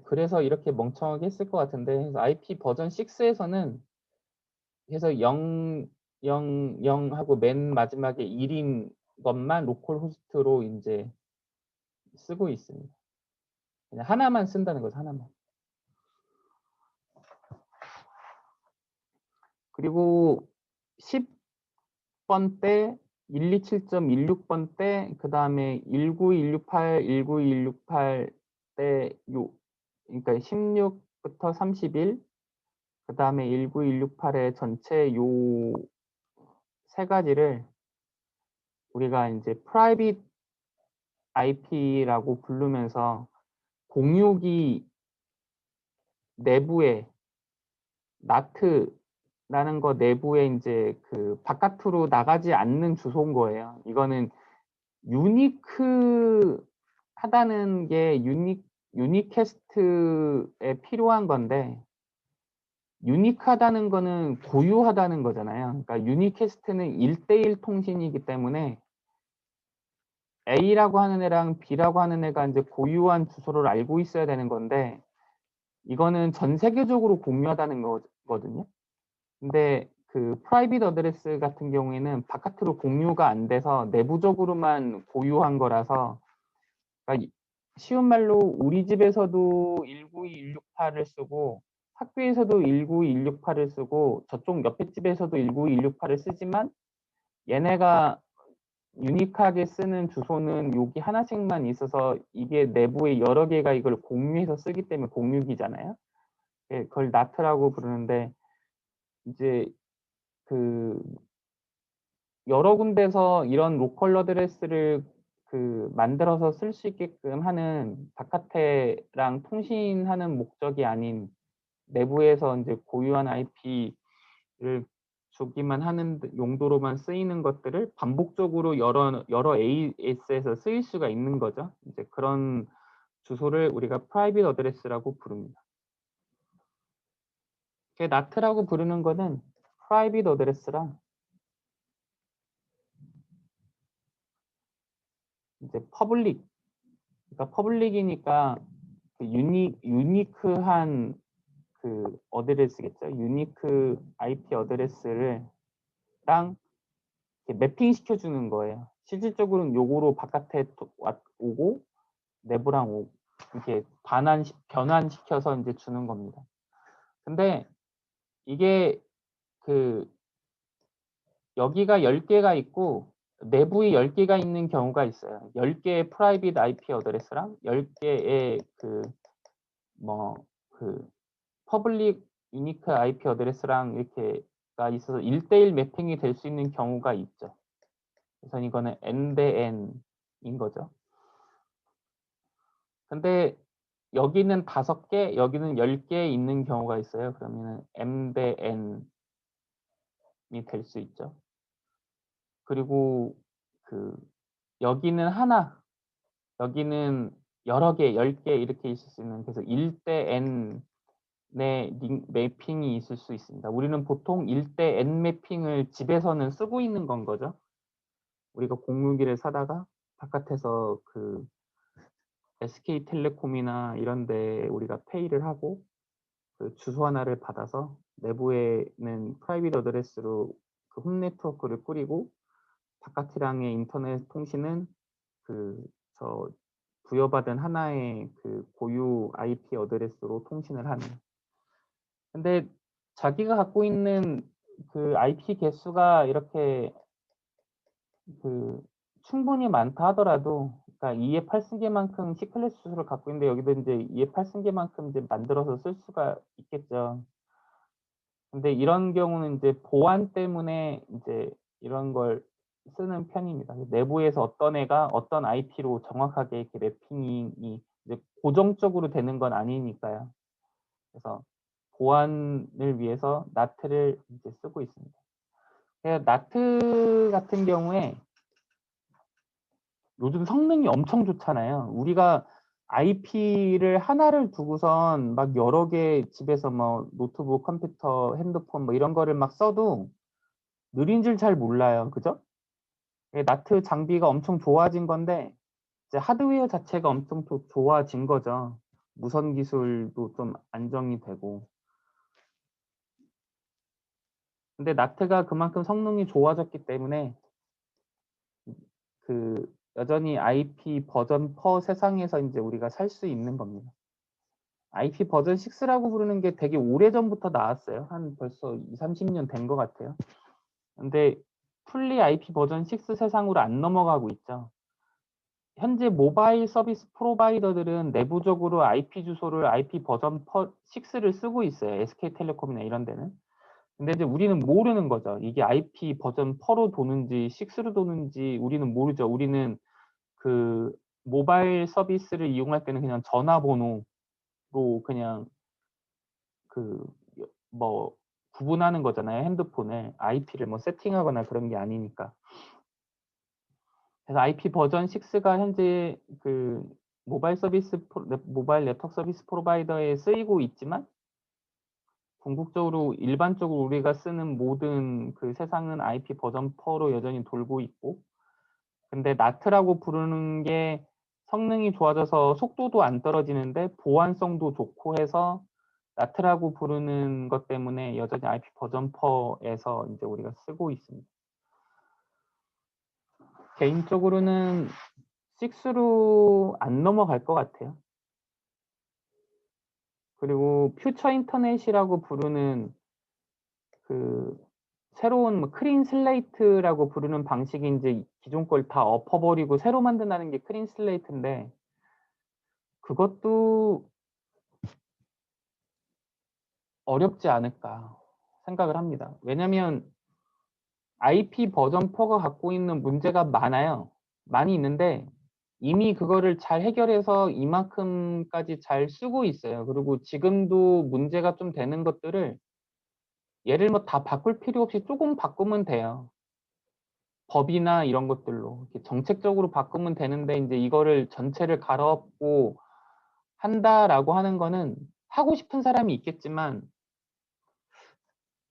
그래서 이렇게 멍청하게 했을 것 같은데, 그래서 IP 버전 6에서는 해서 0, 0, 0 하고 맨 마지막에 1인 것만 로컬 호스트로 이제 쓰고 있습니다. 그냥 하나만 쓴다는 거죠, 하나만. 그리고 10번 때 127.16번 때, 그 다음에 19168, 19168 때, 그러니까 16부터 31, 그 다음에 19168의 전체 요 세 가지를 우리가 이제 private IP라고 부르면서 공유기 내부에 NAT라는 거 내부에 이제 그 바깥으로 나가지 않는 주소인 거예요. 이거는 유니크 하다는 게 유니캐스트에 필요한 건데, 유니크하다는 거는 고유하다는 거잖아요. 그러니까 유니캐스트는 1대1 통신이기 때문에 A라고 하는 애랑 B라고 하는 애가 이제 고유한 주소를 알고 있어야 되는 건데, 이거는 전 세계적으로 공유하다는 거거든요. 근데 그 프라이빗 어드레스 같은 경우에는 바깥으로 공유가 안 돼서 내부적으로만 고유한 거라서, 그러니까 쉬운 말로 우리 집에서도 192.168을 쓰고 학교에서도 192.168을 쓰고 저쪽 옆에 집에서도 192.168을 쓰지만 얘네가 유니크하게 쓰는 주소는 여기 하나씩만 있어서 이게 내부에 여러 개가 이걸 공유해서 쓰기 때문에 공유기잖아요. 그걸 NAT라고 부르는데, 이제 그 여러 군데서 이런 로컬 어드레스를 그 만들어서 쓸 수 있게끔 하는 바깥에랑 통신하는 목적이 아닌 내부에서 이제 고유한 IP를 주기만 하는 용도로만 쓰이는 것들을 반복적으로 여러 AS에서 쓰일 수가 있는 거죠. 이제 그런 주소를 우리가 private 어드레스라고 부릅니다. NAT라고 부르는 거는 private 어드레스랑 이제 퍼블릭, 그러니까 퍼블릭이니까 그 유니크한 그 어드레스겠죠. 유니크 IP 어드레스를 랑 매핑 시켜주는 거예요. 실질적으로는 요거로 바깥에 오고 내부랑 이렇게 변환시켜서 이제 주는 겁니다. 근데 이게 그 여기가 10개가 있고 내부에 10개가 있는 경우가 있어요. 10개의 프라이빗 IP 어드레스랑 10개의 퍼블릭 유니크 IP 어드레스랑 이렇게가 있어서 1대1 매핑이 될 수 있는 경우가 있죠. 그래서 이거는 N 대 N인 거죠. 근데 여기는 5개, 여기는 10개 있는 경우가 있어요. 그러면 M 대 N이 될 수 있죠. 그리고 여기는 하나, 여기는 여러 개, 10개 이렇게 있을 수 있는, 그래서 1대 N의 매핑이 있을 수 있습니다. 우리는 보통 1대 N 매핑을 집에서는 쓰고 있는 건 거죠. 우리가 공유기를 사다가 바깥에서 SK텔레콤이나 이런 데 우리가 페이를 하고 그 주소 하나를 받아서 내부에는 프라이빗 어드레스로 그 홈 네트워크를 꾸리고 바깥이랑의 인터넷 통신은 저 부여받은 하나의 고유 IP 어드레스로 통신을 하는. 근데 자기가 갖고 있는 IP 개수가 이렇게 충분히 많다 하더라도, 그러니까 2의 8승계만큼 C클래스 주소를 갖고 있는데 여기도 이제 2의 8승계만큼 이제 만들어서 쓸 수가 있겠죠. 근데 이런 경우는 이제 보안 때문에 이제 이런 걸 쓰는 편입니다. 내부에서 어떤 애가 어떤 IP로 정확하게 이렇게 매핑이 이제 고정적으로 되는 건 아니니까요. 그래서 보안을 위해서 NAT를 이제 쓰고 있습니다. NAT 같은 경우에 요즘 성능이 엄청 좋잖아요. 우리가 IP를 하나를 두고선 막 여러 개 집에서 뭐 노트북, 컴퓨터, 핸드폰 뭐 이런 거를 막 써도 느린 줄 잘 몰라요. 그죠? NAT 장비가 엄청 좋아진 건데 이제 하드웨어 자체가 엄청 좋아진 거죠. 무선 기술도 좀 안정이 되고. 근데 나트가 그만큼 성능이 좋아졌기 때문에 그 여전히 IP 버전 퍼 세상에서 이제 우리가 살 수 있는 겁니다. IP 버전 6라고 부르는 게 되게 오래전부터 나왔어요. 한 벌써 20-30년 된 것 같아요. 근데 풀리 IP 버전 6 세상으로 안 넘어가고 있죠. 현재 모바일 서비스 프로바이더들은 내부적으로 IP 주소를 IP 버전 6를 쓰고 있어요. SK텔레콤이나 이런 데는. 근데 이제 우리는 모르는 거죠. 이게 IP 버전 4로 도는지 6로 도는지 우리는 모르죠. 우리는 그 모바일 서비스를 이용할 때는 그냥 전화번호로 그냥 그 뭐 구분하는 거잖아요. 핸드폰을 IP를 뭐 세팅하거나 그런 게 아니니까. 그래서 IP 버전 6가 현재 그 모바일 네트워크 서비스 프로바이더에 쓰이고 있지만 궁극적으로 일반적으로 우리가 쓰는 모든 그 세상은 IP 버전 4로 여전히 돌고 있고, 근데 나트라고 부르는 게 성능이 좋아져서 속도도 안 떨어지는데 보안성도 좋고 해서 나트라고 부르는 것 때문에 여전히 IP 버전 4에서 이제 우리가 쓰고 있습니다. 개인적으로는 6로 안 넘어갈 것 같아요. 그리고 퓨처 인터넷이라고 부르는 그 새로운 뭐 크린 슬레이트라고 부르는 방식이 이제 기존 걸 다 엎어버리고 새로 만든다는 게 크린 슬레이트인데, 그것도 어렵지 않을까 생각을 합니다. 왜냐면 IP 버전 4가 갖고 있는 문제가 많아요. 많이 있는데 이미 그거를 잘 해결해서 이만큼까지 잘 쓰고 있어요. 그리고 지금도 문제가 좀 되는 것들을 예를 뭐 다 바꿀 필요 없이 조금 바꾸면 돼요. 법이나 이런 것들로 이렇게 정책적으로 바꾸면 되는데, 이제 이거를 전체를 갈아엎고 한다라고 하는 거는 하고 싶은 사람이 있겠지만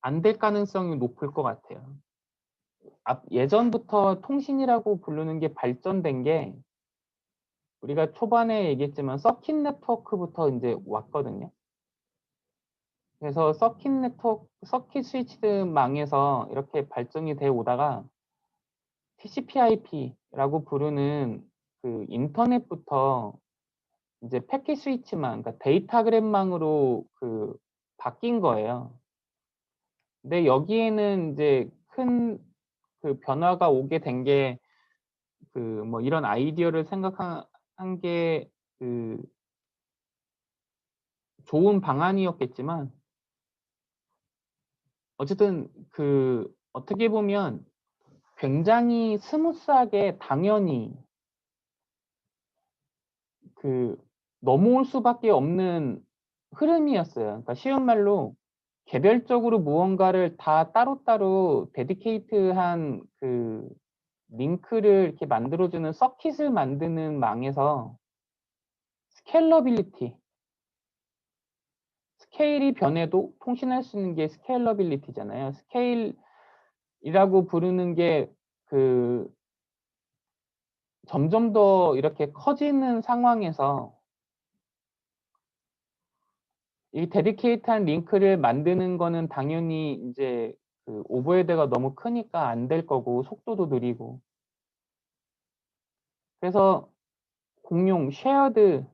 안 될 가능성이 높을 것 같아요. 예전부터 통신이라고 부르는 게 발전된 게 우리가 초반에 얘기했지만 서킷 네트워크부터 이제 왔거든요. 그래서 서킷 스위치드 망에서 이렇게 발전이 되어 오다가 TCP/IP라고 부르는 그 인터넷부터 이제 패킷 스위치망, 그러니까 데이터그램망으로 그 바뀐 거예요. 근데 여기에는 이제 큰 그 변화가 오게 된 게 그 뭐 이런 아이디어를 생각한 게 그 좋은 방안이었겠지만, 어쨌든 그 어떻게 보면 굉장히 스무스하게 당연히 그 넘어올 수밖에 없는 흐름이었어요. 그러니까 쉬운 말로 개별적으로 무언가를 다 따로따로 데디케이트한 그 링크를 이렇게 만들어주는 서킷을 만드는 망에서 스케일러빌리티, 스케일이 변해도 통신할 수 있는 게 스케일러빌리티잖아요. 스케일이라고 부르는 게 그 점점 더 이렇게 커지는 상황에서 이 데디케이트한 링크를 만드는 거는 당연히 이제 그 오버헤드가 너무 크니까 안 될 거고 속도도 느리고, 그래서 공용 쉐어드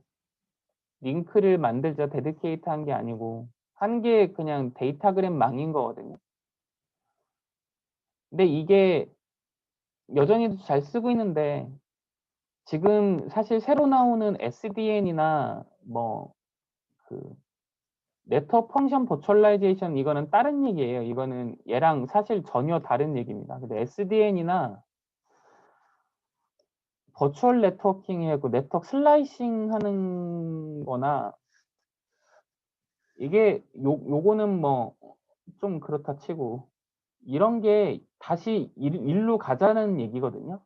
링크를 만들자, 데디케이트한 게 아니고 한 게 그냥 데이터그램 망인 거거든요. 근데 이게 여전히 잘 쓰고 있는데 지금 사실 새로 나오는 SDN이나 뭐 그 네트워크 펑션 버추얼라이제이션, 이거는 다른 얘기예요. 이거는 얘랑 사실 전혀 다른 얘기입니다. 근데 SDN이나 버추얼 네트워킹이고 네트워크 슬라이싱 하는 거나 이게 요거는 뭐 좀 그렇다 치고 이런 게 다시 일로 가자는 얘기거든요.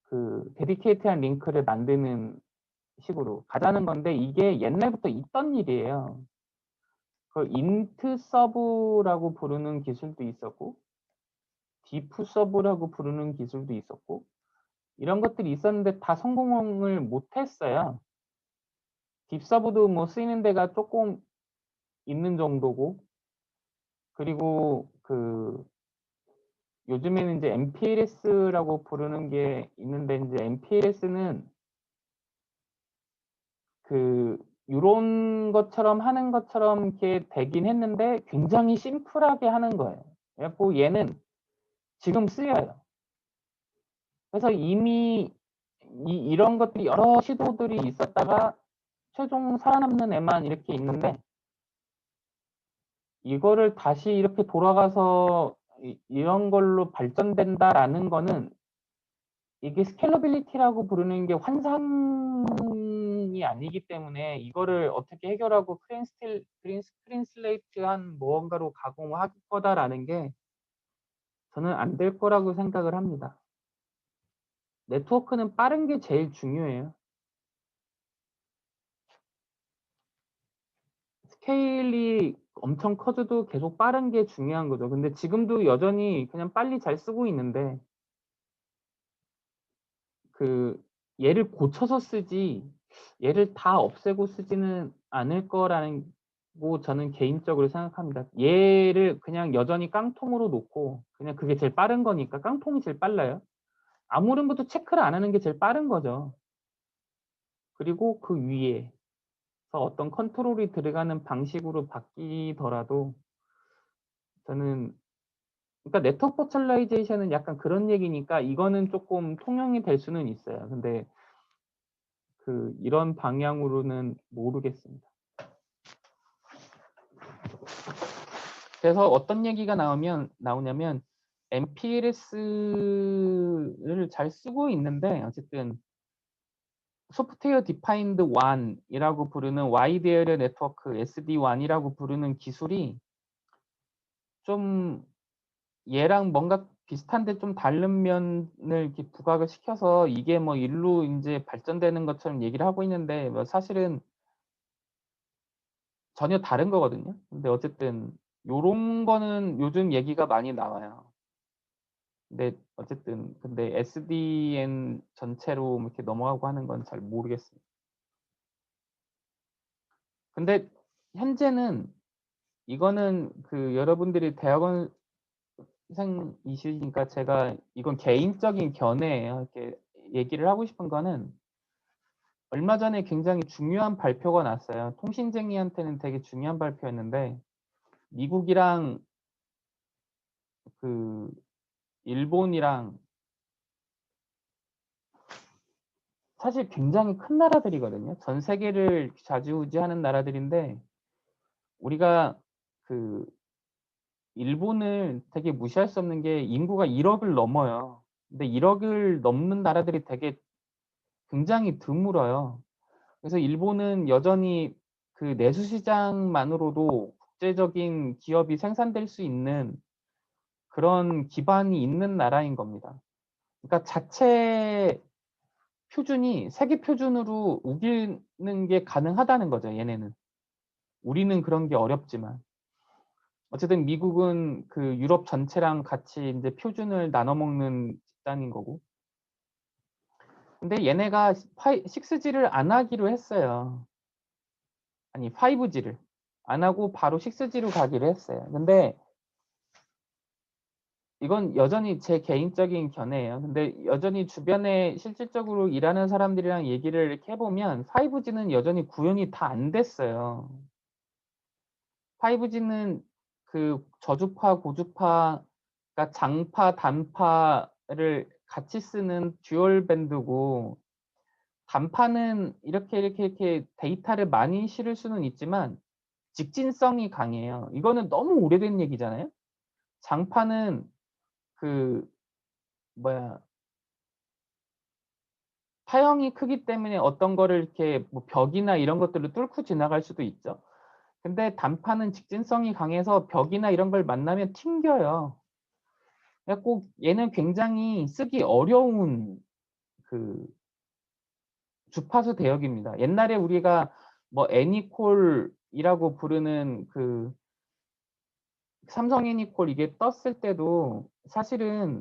그 데디케이트한 링크를 만드는 식으로 가자는 건데 이게 옛날부터 있던 일이에요. 그 인트 서브라고 부르는 기술도 있었고 디프 서브라고 부르는 기술도 있었고 이런 것들이 있었는데 다 성공을 못했어요. 딥서브도 뭐 쓰이는 데가 조금 있는 정도고, 그리고 그 요즘에는 이제 MPLS라고 부르는 게 있는데, 이제 MPLS는 그 이런 것처럼 하는 것처럼 이렇게 되긴 했는데 굉장히 심플하게 하는 거예요. 그래갖고 얘는 지금 쓰여요. 그래서 이미 이런 것들이 여러 시도들이 있었다가 최종 살아남는 애만 이렇게 있는데, 이거를 다시 이렇게 돌아가서 이런 걸로 발전된다라는 거는, 이게 스케일러빌리티라고 부르는 게 환상이 아니기 때문에 이거를 어떻게 해결하고 크린 슬레이트한 무언가로 가공할 거다라는 게 저는 안 될 거라고 생각을 합니다. 네트워크는 빠른 게 제일 중요해요. 스케일이 엄청 커져도 계속 빠른 게 중요한 거죠. 근데 지금도 여전히 그냥 빨리 잘 쓰고 있는데, 그 얘를 고쳐서 쓰지 얘를 다 없애고 쓰지는 않을 거라는 거 저는 개인적으로 생각합니다. 얘를 그냥 여전히 깡통으로 놓고, 그냥 그게 제일 빠른 거니까 깡통이 제일 빨라요. 아무런 것도 체크를 안 하는 게 제일 빠른 거죠. 그리고 그 위에서 어떤 컨트롤이 들어가는 방식으로 바뀌더라도 저는, 그러니까 네트워크 버츄얼라이제이션은 약간 그런 얘기니까 이거는 조금 통용이 될 수는 있어요. 근데 그 이런 방향으로는 모르겠습니다. 그래서 어떤 얘기가 나오냐면 MPLS를 잘 쓰고 있는데, 어쨌든 소프트웨어 디파인드 WAN이라고 부르는 와이드 에리어 네트워크 SD-WAN이라고 부르는 기술이 좀 얘랑 뭔가 비슷한데 좀 다른 면을 이렇게 부각을 시켜서 이게 뭐 일로 이제 발전되는 것처럼 얘기를 하고 있는데, 뭐 사실은 전혀 다른 거거든요. 근데 어쨌든 요런 거는 요즘 얘기가 많이 나와요. 근데 어쨌든 근데 SDN 전체로 이렇게 넘어가고 하는 건 잘 모르겠습니다. 근데 현재는 이거는 그 여러분들이 대학원생이시니까 제가 이건 개인적인 견해예요. 이렇게 얘기를 하고 싶은 거는, 얼마 전에 굉장히 중요한 발표가 났어요. 통신쟁이한테는 되게 중요한 발표였는데, 미국이랑 그 일본이랑 사실 굉장히 큰 나라들이거든요. 전 세계를 좌지우지하는 나라들인데, 우리가 그 일본을 되게 무시할 수 없는 게 인구가 1억을 넘어요. 근데 1억을 넘는 나라들이 되게 굉장히 드물어요. 그래서 일본은 여전히 그 내수 시장만으로도 국제적인 기업이 생산될 수 있는 그런 기반이 있는 나라인 겁니다. 그러니까 자체 표준이 세계 표준으로 우기는 게 가능하다는 거죠, 얘네는. 우리는 그런 게 어렵지만. 어쨌든 미국은 그 유럽 전체랑 같이 이제 표준을 나눠 먹는 집단인 거고. 근데 얘네가 6G를 안 하기로 했어요. 아니, 5G를 안 하고 바로 6G로 가기로 했어요. 근데 이건 여전히 제 개인적인 견해예요. 근데 여전히 주변에 실질적으로 일하는 사람들이랑 얘기를 이렇게 해보면 5G는 여전히 구현이 다 안 됐어요. 5G는 그 저주파, 고주파, 그러니까 장파, 단파를 같이 쓰는 듀얼 밴드고, 단파는 이렇게 데이터를 많이 실을 수는 있지만 직진성이 강해요. 이거는 너무 오래된 얘기잖아요. 장파는 그 뭐야, 파형이 크기 때문에 어떤 거를 이렇게 뭐 벽이나 이런 것들을 뚫고 지나갈 수도 있죠. 근데 단파는 직진성이 강해서 벽이나 이런 걸 만나면 튕겨요. 그래갖고 얘는 굉장히 쓰기 어려운 그 주파수 대역입니다. 옛날에 우리가 뭐 애니콜이라고 부르는 그 삼성 애니콜 이게 떴을 때도 사실은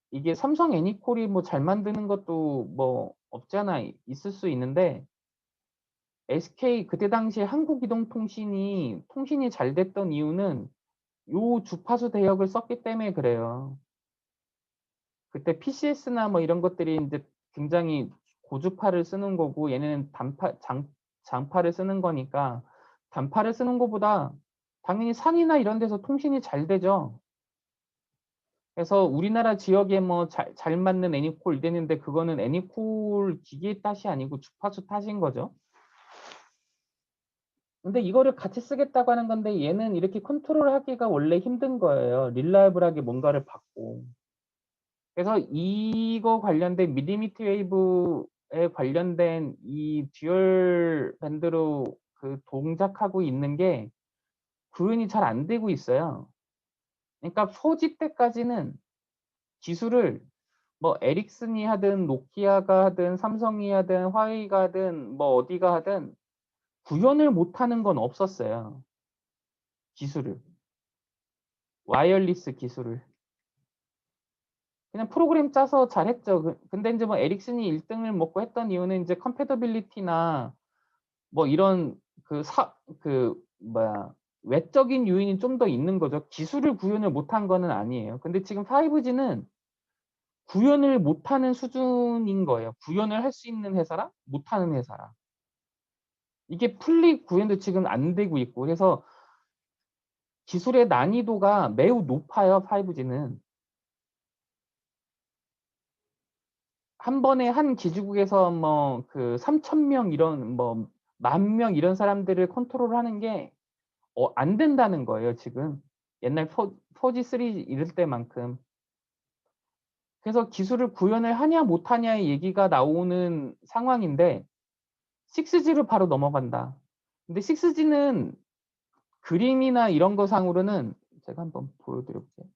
이게 삼성 애니콜이 뭐 잘 만드는 것도 뭐 없지 않아 있을 수 있는데, SK 그때 당시에 한국이동통신이 통신이 잘 됐던 이유는 요 주파수 대역을 썼기 때문에 그래요. 그때 PCS나 뭐 이런 것들이 이제 굉장히 고주파를 쓰는 거고 얘네는 장파를 쓰는 거니까 단파를 쓰는 것보다 당연히 산이나 이런 데서 통신이 잘 되죠. 그래서 우리나라 지역에 뭐 잘 맞는 애니콜 되는데 그거는 애니콜 기계 탓이 아니고 주파수 탓인 거죠. 근데 이거를 같이 쓰겠다고 하는 건데 얘는 이렇게 컨트롤 하기가 원래 힘든 거예요. 릴라이블하게 뭔가를 받고. 그래서 이거 관련된 밀리미터 웨이브에 관련된 이 듀얼 밴드로 그 동작하고 있는 게 구현이 잘 안 되고 있어요. 그러니까 4G 때까지는 기술을 뭐 에릭슨이 하든 노키아가 하든 삼성이 하든 화웨이가 하든 뭐 어디가 하든 구현을 못하는 건 없었어요. 기술을. 와이어리스 기술을. 그냥 프로그램 짜서 잘했죠. 근데 이제 뭐 에릭슨이 1등을 먹고 했던 이유는 이제 컴패더빌리티나 뭐 이런 뭐야 외적인 요인이 좀 더 있는 거죠. 기술을 구현을 못한 거는 아니에요. 근데 지금 5G는 구현을 못하는 수준인 거예요. 구현을 할 수 있는 회사랑 못하는 회사랑. 이게 풀리 구현도 지금 안 되고 있고 그래서 기술의 난이도가 매우 높아요. 5G는. 한 번에 한 기지국에서 뭐 그 3,000명 이런 뭐 10,000명 이런 사람들을 컨트롤하는 게 안 된다는 거예요, 지금. 옛날 4G, 3 이럴 때만큼. 그래서 기술을 구현을 하냐 못하냐의 얘기가 나오는 상황인데 6G로 바로 넘어간다. 근데 6G는 그림이나 이런 거 상으로는 제가 한번 보여드릴게요.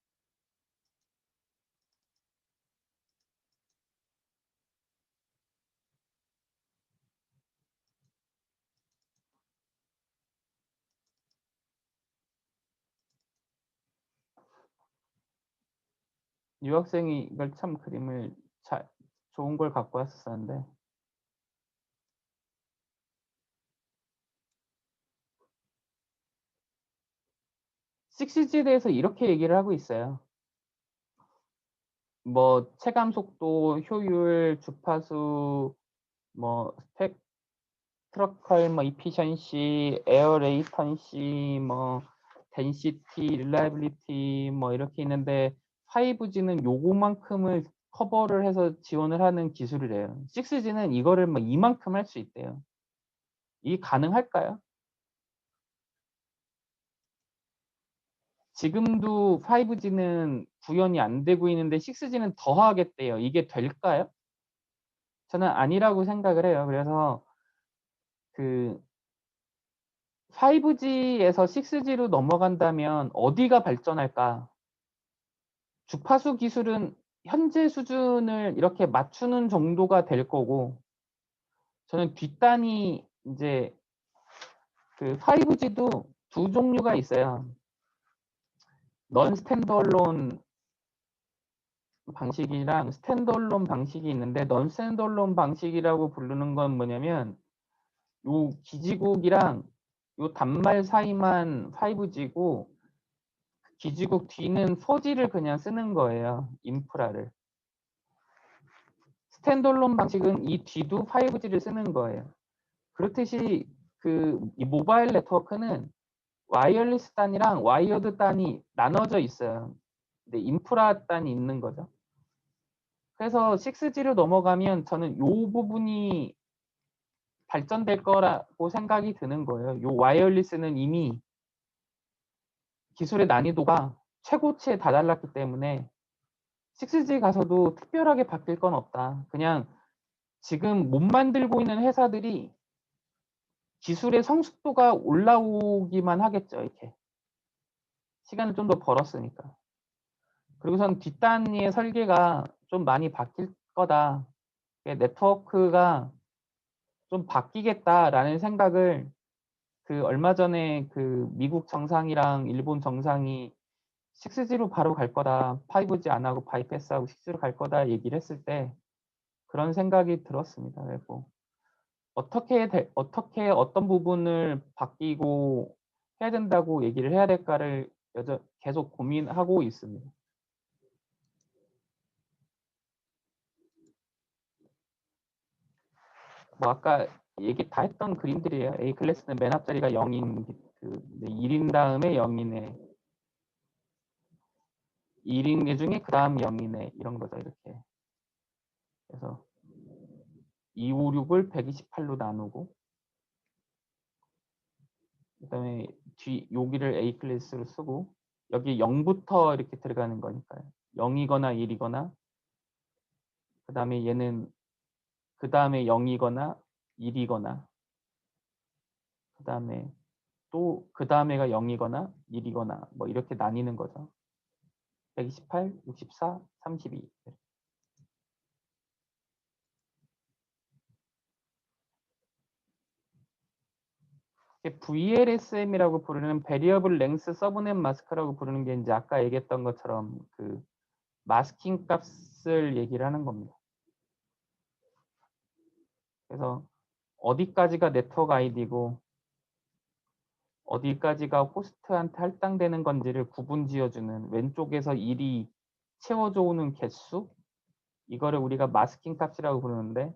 유학생이 이걸 참 그림을 좋은 걸 갖고 왔었는데 6G에 대해서 이렇게 얘기를 하고 있어요. 뭐 체감 속도, 효율, 주파수, 뭐 스펙트러컬, 뭐 이피션시, 에어 레이턴시, 뭐 덴시티, 릴라이빌리티 뭐 이렇게 있는데 5G는 요거만큼을 커버를 해서 지원을 하는 기술이래요. 6G는 이거를 뭐 이만큼 할 수 있대요. 이게 가능할까요? 지금도 5G는 구현이 안 되고 있는데 6G는 더 하겠대요. 이게 될까요? 저는 아니라고 생각을 해요. 그래서 그 5G에서 6G로 넘어간다면 어디가 발전할까? 주파수 기술은 현재 수준을 이렇게 맞추는 정도가 될 거고 저는 뒷단이 이제 그 5G도 두 종류가 있어요. 넌 스탠드얼론 방식이랑 스탠드얼론 방식이 있는데 넌 스탠드얼론 방식이라고 부르는 건 뭐냐면 요 기지국이랑 요 단말 사이만 5G고 기지국 뒤는 4G를 그냥 쓰는 거예요. 인프라를. 스탠드얼론 방식은 이 뒤도 5G를 쓰는 거예요. 그렇듯이 이 모바일 네트워크는 와이어리스 단이랑 와이어드 단이 나눠져 있어요. 근데 인프라 단이 있는 거죠. 그래서 6G로 넘어가면 저는 요 부분이 발전될 거라고 생각이 드는 거예요. 요 와이어리스는 이미 기술의 난이도가 최고치에 다달랐기 때문에 6G 가서도 특별하게 바뀔 건 없다. 그냥 지금 못 만들고 있는 회사들이 기술의 성숙도가 올라오기만 하겠죠. 이렇게 시간을 좀 더 벌었으니까. 그리고선 뒷단위의 설계가 좀 많이 바뀔 거다. 네트워크가 좀 바뀌겠다라는 생각을 얼마 전에 미국 정상이랑 일본 정상이 6G로 바로 갈 거다. 5G 안 하고 바이패스하고 6G로 갈 거다 얘기를 했을 때 그런 생각이 들었습니다. 그리고 어떻게 어떤 부분을 바뀌고 해야 된다고 얘기를 해야 될까를 계속 고민하고 있습니다. 뭐 아까 얘기 다 했던 그림들이에요. A 클래스는 맨 앞자리가 0인 그 1인 다음에 0이네. 1인 애 중에 그 다음 0이네. 이런 거죠. 이렇게. 그래서 256을 128로 나누고 그다음에 여기를 A 클래스로 쓰고 여기 0부터 이렇게 들어가는 거니까요. 0이거나 1이거나 그다음에 얘는 그다음에 0이거나 1이거나 그다음에 또 그다음에가 0이거나 1이거나 뭐 이렇게 나뉘는 거죠. 128, 64, 32. VLSM이라고 부르는 Variable Length Subnet Mask라고 부르는 게 이제 아까 얘기했던 것처럼 그 마스킹 값을 얘기를 하는 겁니다. 그래서 어디까지가 네트워크 아이디고 어디까지가 호스트한테 할당되는 건지를 구분 지어주는 왼쪽에서 1이 채워져 오는 개수 이거를 우리가 마스킹 값이라고 부르는데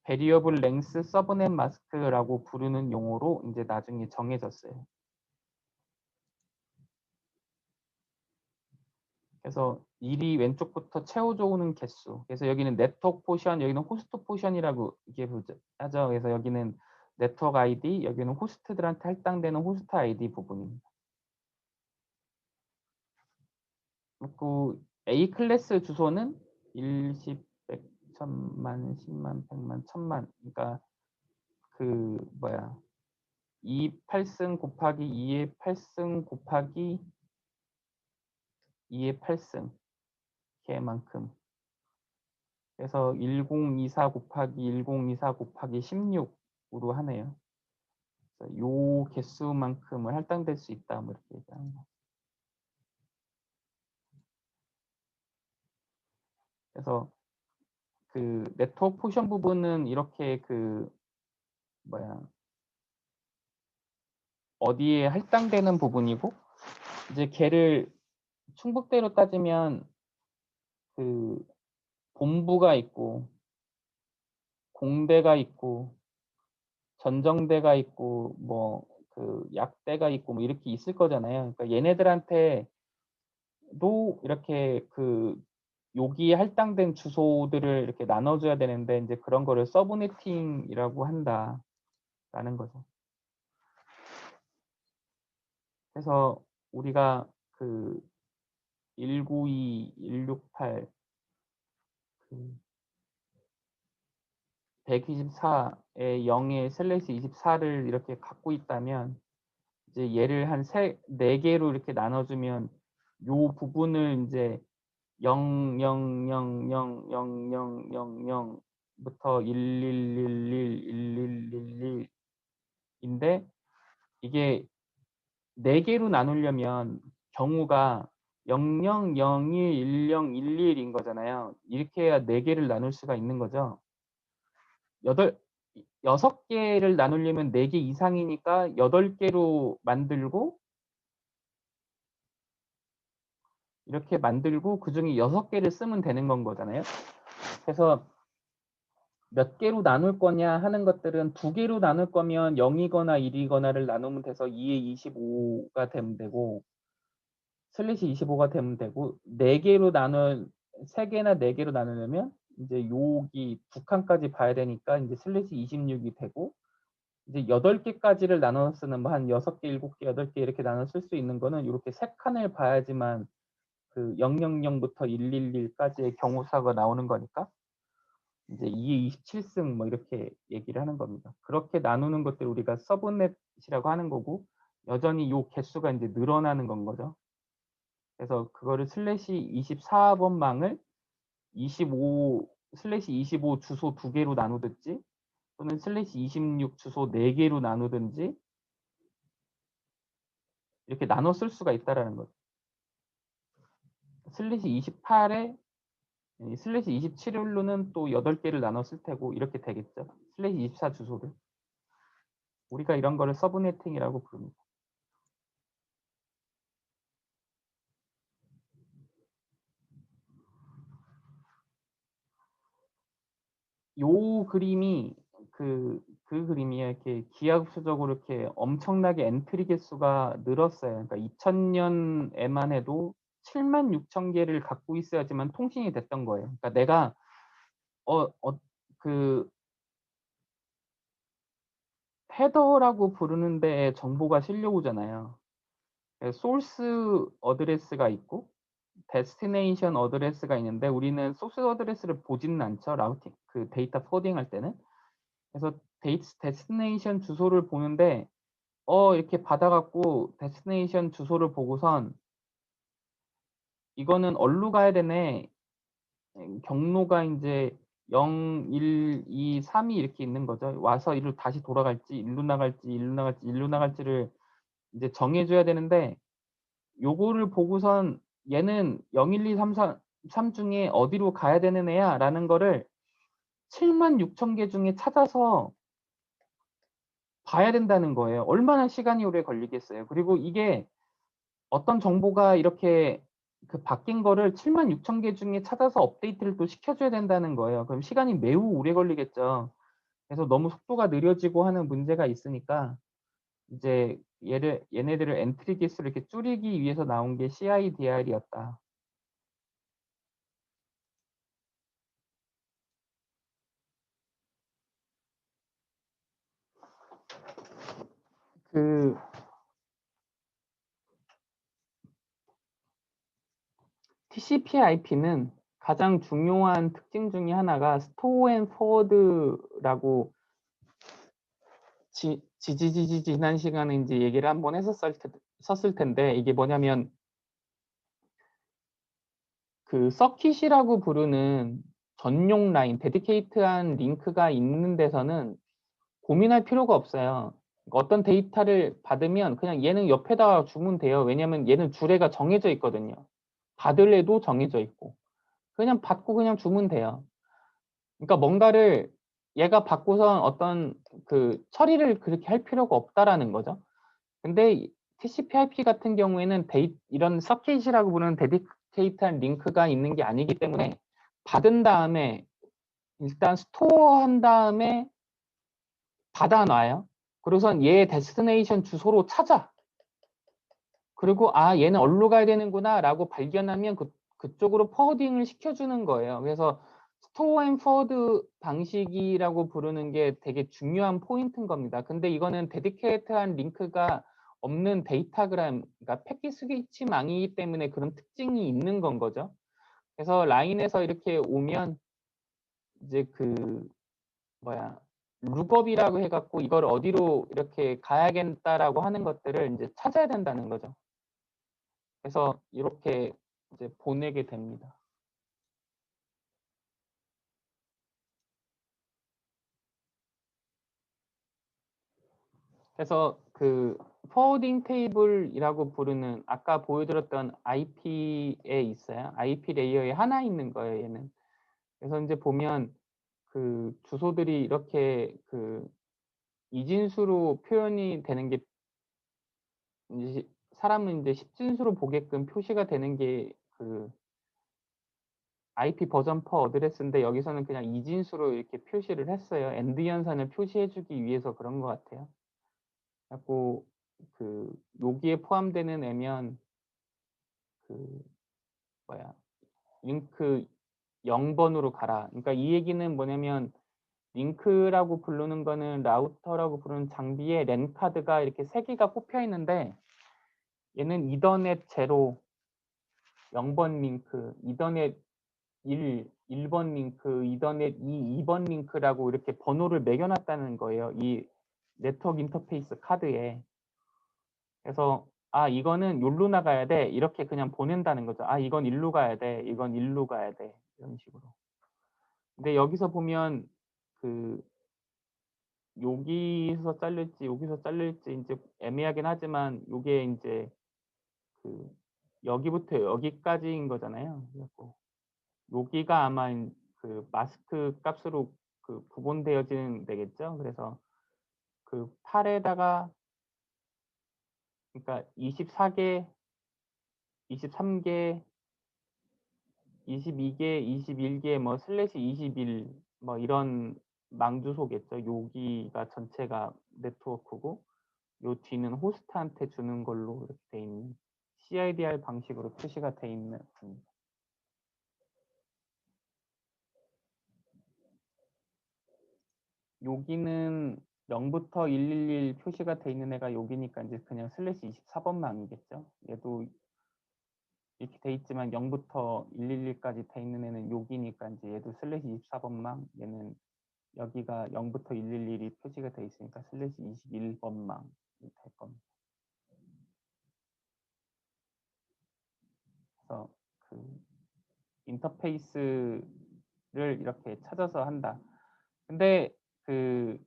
Variable Length Subnet Mask라고 부르는 용어로 이제 나중에 정해졌어요. 그래서 1이 왼쪽부터 채워져 오는 개수. 그래서 여기는 네트워크 포션, 여기는 호스트 포션이라고 이게 하죠. 그래서 여기는 네트워크 아이디, 여기는 호스트들한테 할당되는 호스트 아이디 부분입니다. 그리고 A 클래스 주소는 1, 10, 100, 1000만, 10만, 100만, 1000만. 그러니까 그 뭐야 2 8승 곱하기 2의 8승 곱하기 2의 8승 걔만큼. 그래서 1024 곱하기 1024 곱하기 16으로 하네요. 그래서 요 개수만큼을 할당될 수 있다. 뭐 이렇게 얘기하는 거. 그래서 그 네트워크 포션 부분은 이렇게 그 뭐야 어디에 할당되는 부분이고 이제 걔를 충북대로 따지면 그 본부가 있고 공대가 있고 전정대가 있고 뭐 그 약대가 있고 뭐 이렇게 있을 거잖아요. 그러니까 얘네들한테도 이렇게 그 여기에 할당된 주소들을 이렇게 나눠줘야 되는데 이제 그런 거를 서브네팅이라고 한다라는 거죠. 그래서 우리가 그 192, 168, 그 124의 0의 슬래시 24를 이렇게 갖고 있다면 이제 얘를 한 4개로 이렇게 나눠주면 요 부분을 이제 0, 0, 0, 0, 0, 0, 0, 0부터 1111, 1111인데 이게 4개로 나누려면 경우가 00, 01, 10, 11인 거잖아요. 이렇게 해야 4개를 나눌 수가 있는 거죠. 6개를 나누려면 4개 이상이니까 8개로 만들고 이렇게 만들고 그중에 6개를 쓰면 되는 건 거잖아요. 그래서 몇 개로 나눌 거냐 하는 것들은 2개로 나눌 거면 0이거나 1이거나를 나누면 돼서 2에 25가 되면 되고 슬래시 25가 되면 되고 4개로 3개나 4개로 나누려면 이제 여기 두 칸까지 봐야 되니까 이제 슬래시 26이 되고 이제 8개까지를 나눠 쓰는 뭐 한 6개, 7개, 8개 이렇게 나눠 쓸 수 있는 거는 이렇게 3칸을 봐야지만 그 000부터 111까지의 경우사가 나오는 거니까 이제 2에 27승 뭐 이렇게 얘기를 하는 겁니다. 그렇게 나누는 것들 우리가 서브넷이라고 하는 거고 여전히 요 개수가 이제 늘어나는 건 거죠. 그래서 그거를 슬래시 24번망을 25 슬래시 25 주소 2개로 나누든지 또는 슬래시 26 주소 4개로 나누든지 이렇게 나눠 쓸 수가 있다라는 거죠. 슬래시 28에 슬래시 27일로는 또 8개를 나눠 쓸 테고 이렇게 되겠죠. 슬래시 24 주소를. 우리가 이런 거를 서브네팅이라고 부릅니다. 요 그림이 그 그림이에요. 이렇게 기하급수적으로 이렇게 엄청나게 엔트리 개수가 늘었어요. 그러니까 2000년에만 해도 76,000개를 갖고 있어야지만 통신이 됐던 거예요. 그러니까 내가 그 헤더라고 부르는 데에 정보가 실려오잖아요. 소스 어드레스가 있고 데스티네이션 어드레스가 있는데 우리는 소스 어드레스를 보지는 않죠. 라우팅 그 데이터 포딩 할 때는. 그래서 데스티네이션 주소를 보는데 이렇게 받아갖고 데스티네이션 주소를 보고선 이거는 어디로 가야 되네. 경로가 이제 0, 1, 2, 3이 이렇게 있는 거죠. 와서 이리로 다시 돌아갈지, 일로 나갈지, 일로 나갈지, 일로 나갈지를 이제 정해줘야 되는데 요거를 보고선 얘는 0, 1, 2, 3 중에 어디로 가야 되는 애야 라는 거를 76,000개 중에 찾아서 봐야 된다는 거예요. 얼마나 시간이 오래 걸리겠어요. 그리고 이게 어떤 정보가 이렇게 그 바뀐 거를 76,000개 중에 찾아서 업데이트를 또 시켜줘야 된다는 거예요. 그럼 시간이 매우 오래 걸리겠죠. 그래서 너무 속도가 느려지고 하는 문제가 있으니까 이제 얘네들을 엔트리 개수를 이렇게 줄이기 위해서 나온 게 CIDR이었다. 그 TCP/IP는 가장 중요한 특징 중에 하나가 스토어 앤 포워드라고 지난 시간에 이제 얘기를 한번 썼을 텐데 이게 뭐냐면 그 서킷이라고 부르는 전용 라인, 데디케이트한 링크가 있는 데서는 고민할 필요가 없어요. 어떤 데이터를 받으면 그냥 얘는 옆에다가 주면 돼요. 왜냐면 얘는 주례가 정해져 있거든요. 받을 애도 정해져 있고. 그냥 받고 그냥 주면 돼요. 그러니까 뭔가를 얘가 받고선 어떤 그 처리를 그렇게 할 필요가 없다라는 거죠. 근데 TCP/IP 같은 경우에는 이런 서킷이라고 부르는 데디케이트한 링크가 있는 게 아니기 때문에 받은 다음에 일단 스토어한 다음에 받아놔요. 그래서 얘 데스티네이션 주소로 찾아. 그리고 얘는 어디로 가야 되는구나 라고 발견하면 그쪽으로 포워딩을 시켜주는 거예요. 그래서 스토어 앤 포워드 방식이라고 부르는 게 되게 중요한 포인트인 겁니다. 근데 이거는 데디케이트한 링크가 없는 데이터그램, 그러니까 패킷 스위치망이기 때문에 그런 특징이 있는 건 거죠. 그래서 라인에서 이렇게 오면 이제 룩업이라고 해갖고 이걸 어디로 이렇게 가야겠다라고 하는 것들을 이제 찾아야 된다는 거죠. 그래서 이렇게 이제 보내게 됩니다. 그래서 그 포워딩 테이블이라고 부르는 아까 보여드렸던 IP에 있어요. IP 레이어에 하나 있는 거예요, 얘는. 그래서 이제 보면 그 주소들이 이렇게 그 이진수로 표현이 되는 게 이제 사람은 이제 십진수로 보게끔 표시가 되는 게 그 IP 버전 퍼 어드레스인데 여기서는 그냥 이진수로 이렇게 표시를 했어요. 엔드 연산을 표시해주기 위해서 그런 것 같아요. 그래갖고 그 여기에 포함되는 애면 그 링크 0번으로 가라. 그러니까 이 얘기는 뭐냐면 링크라고 부르는 거는 라우터라고 부르는 장비에 랜 카드가 이렇게 3개가 꼽혀 있는데 얘는 이더넷 0 0번 링크, 이더넷 1번 링크, 이더넷 2번 링크라고 이렇게 번호를 매겨놨다는 거예요. 이 네트워크 인터페이스 카드에. 그래서 이거는 요로 나가야 돼. 이렇게 그냥 보낸다는 거죠. 이건 일로 가야 돼. 이건 일로 가야 돼. 이런 식으로. 근데 여기서 보면 그 여기서 잘릴지 여기서 잘릴지 이제 애매하긴 하지만 요게 이제 그 여기부터 여기까지인 거잖아요. 그래갖고 여기가 아마 그 마스크 값으로 그 구분되어지는 되겠죠. 그래서 그 8에다가 그러니까 24개, 23개, 22개, 21개 뭐 슬래시 21 뭐 이런 망 주소겠죠. 여기가 전체가 네트워크고 요 뒤는 호스트한테 주는 걸로 이렇게 돼 있는 CIDR 방식으로 표시가 돼 있는 여기는 0부터 111 표시가 돼 있는 애가 여기니까 이제 그냥 슬래시 24번망이겠죠. 얘도 이렇게 돼 있지만 0부터 111까지 돼 있는 애는 여기니까 이제 얘도 슬래시 24번망, 얘는 여기가 0부터 111이 표시가 돼 있으니까 슬래시 21번망이 될 겁니다. 그래서 그 인터페이스를 이렇게 찾아서 한다. 근데 그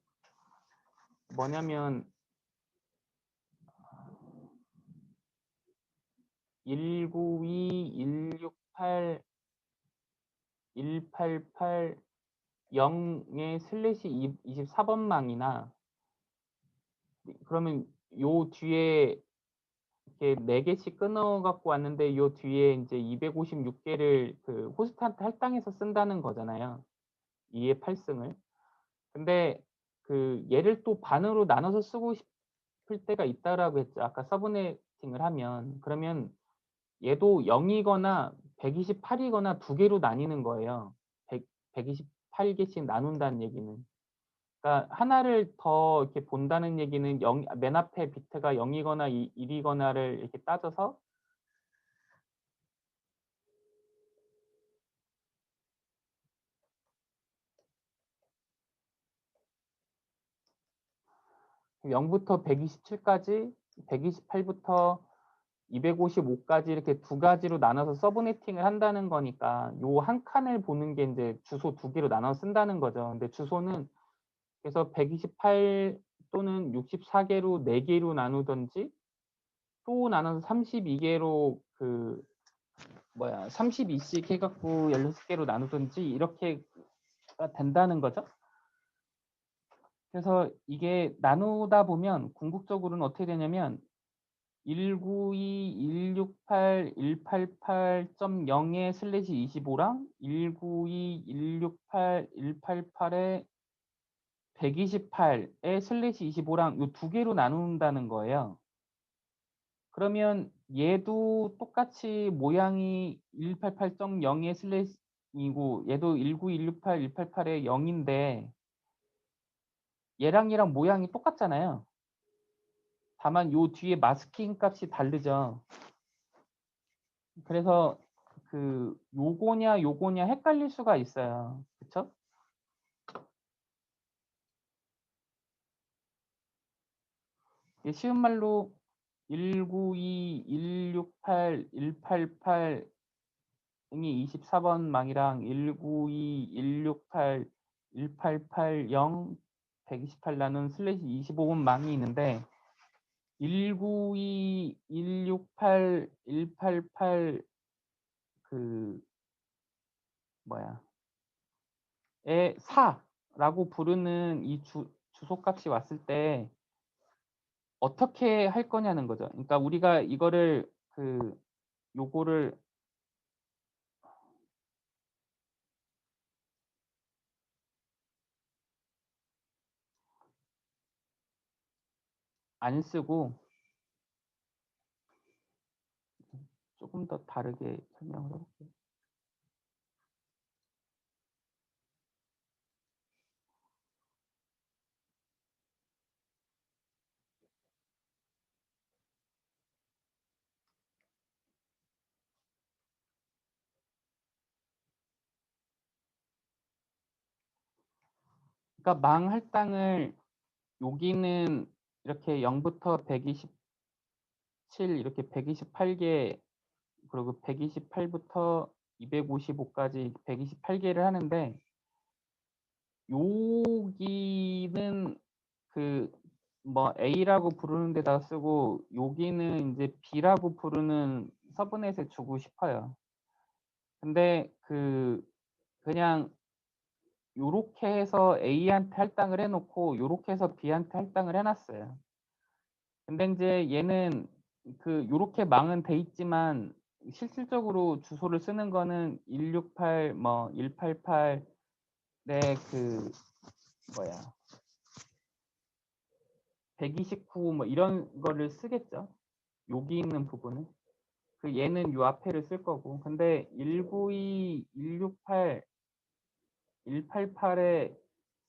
뭐냐면 192, 168, 188, 0의 슬래시 24번망이나 그러면 요 뒤에 이렇게 4개씩 끊어 갖고 왔는데 요 뒤에 이제 256개를 그 호스트한테 할당해서 쓴다는 거잖아요. 2의 8승을. 근데 그 얘를 또 반으로 나눠서 쓰고 싶을 때가 있다라고 했죠. 아까 서브네팅을 하면. 그러면 얘도 0이거나 128이거나 두 개로 나뉘는 거예요. 128개씩 나눈다는 얘기는. 그러니까 하나를 더 이렇게 본다는 얘기는 맨 앞에 비트가 0이거나 1이거나를 이렇게 따져서 (0부터 127까지) (128부터 255까지) 이렇게 두 가지로 나눠서 서브네팅을 한다는 거니까 요 한 칸을 보는 게 이제 주소 두 개로 나눠 쓴다는 거죠. 근데 주소는 그래서 128 또는 64개로 4개로 나누든지 또 나눠서 32개로 그 32씩 해갖고 16개로 나누든지 이렇게가 된다는 거죠. 그래서 이게 나누다 보면 궁극적으로는 어떻게 되냐면 192, 168, 188.0의 슬래시 25랑 192, 168, 188의 128의 슬래시 25랑 이 두 개로 나눈다는 거예요. 그러면 얘도 똑같이 모양이 188.0의 슬래시이고 얘도 192, 168, 188의 0인데 얘랑 모양이 똑같잖아요. 다만 요 뒤에 마스킹 값이 다르죠. 그래서 그 요거냐 헷갈릴 수가 있어요. 그쵸? 쉬운 말로 192, 168, 188이 24번 망이랑 192, 168, 188, 0, 128 나눈 슬래시 25번 망이 있는데 192, 168, 188 그 에 4라고 부르는 이 주소값이 왔을 때 어떻게 할 거냐는 거죠. 그러니까 우리가 이거를 요거를 안 쓰고 조금 더 다르게 설명을 해볼게요. 그러니까 망 할당을 여기는 이렇게 0부터 127 이렇게 128개 그리고 128부터 255까지 128개를 하는데 여기는 A라고 부르는 데다 쓰고 여기는 이제 B라고 부르는 서브넷에 주고 싶어요. 근데 그냥 요렇게 해서 A한테 할당을 해 놓고 요렇게 해서 B한테 할당을 해 놨어요. 근데 인제 얘는 요렇게 망은 돼 있지만 실질적으로 주소를 쓰는 거는 168 뭐 188 네 뭐야 129 뭐 이런 거를 쓰겠죠. 여기 있는 부분은. 얘는 요 앞에를 쓸 거고. 근데 192, 168, 188에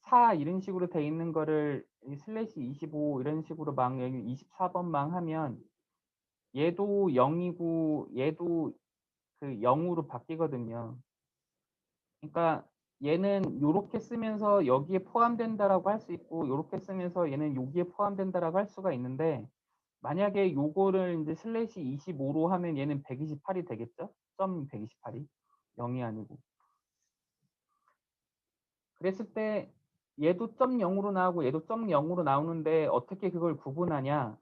4 이런 식으로 돼 있는 거를 슬래시 25 이런 식으로 여기 24번 하면 얘도 0이고 얘도 0으로 바뀌거든요. 그러니까 얘는 요렇게 쓰면서 여기에 포함된다라고 할 수 있고 요렇게 쓰면서 얘는 여기에 포함된다라고 할 수가 있는데 만약에 요거를 인제 슬래시 25로 하면 얘는 128이 되겠죠? 점 128이 0이 아니고. 그랬을 때 얘도 점 0으로 나오고 얘도 점 0으로 나오는데 어떻게 그걸 구분하냐?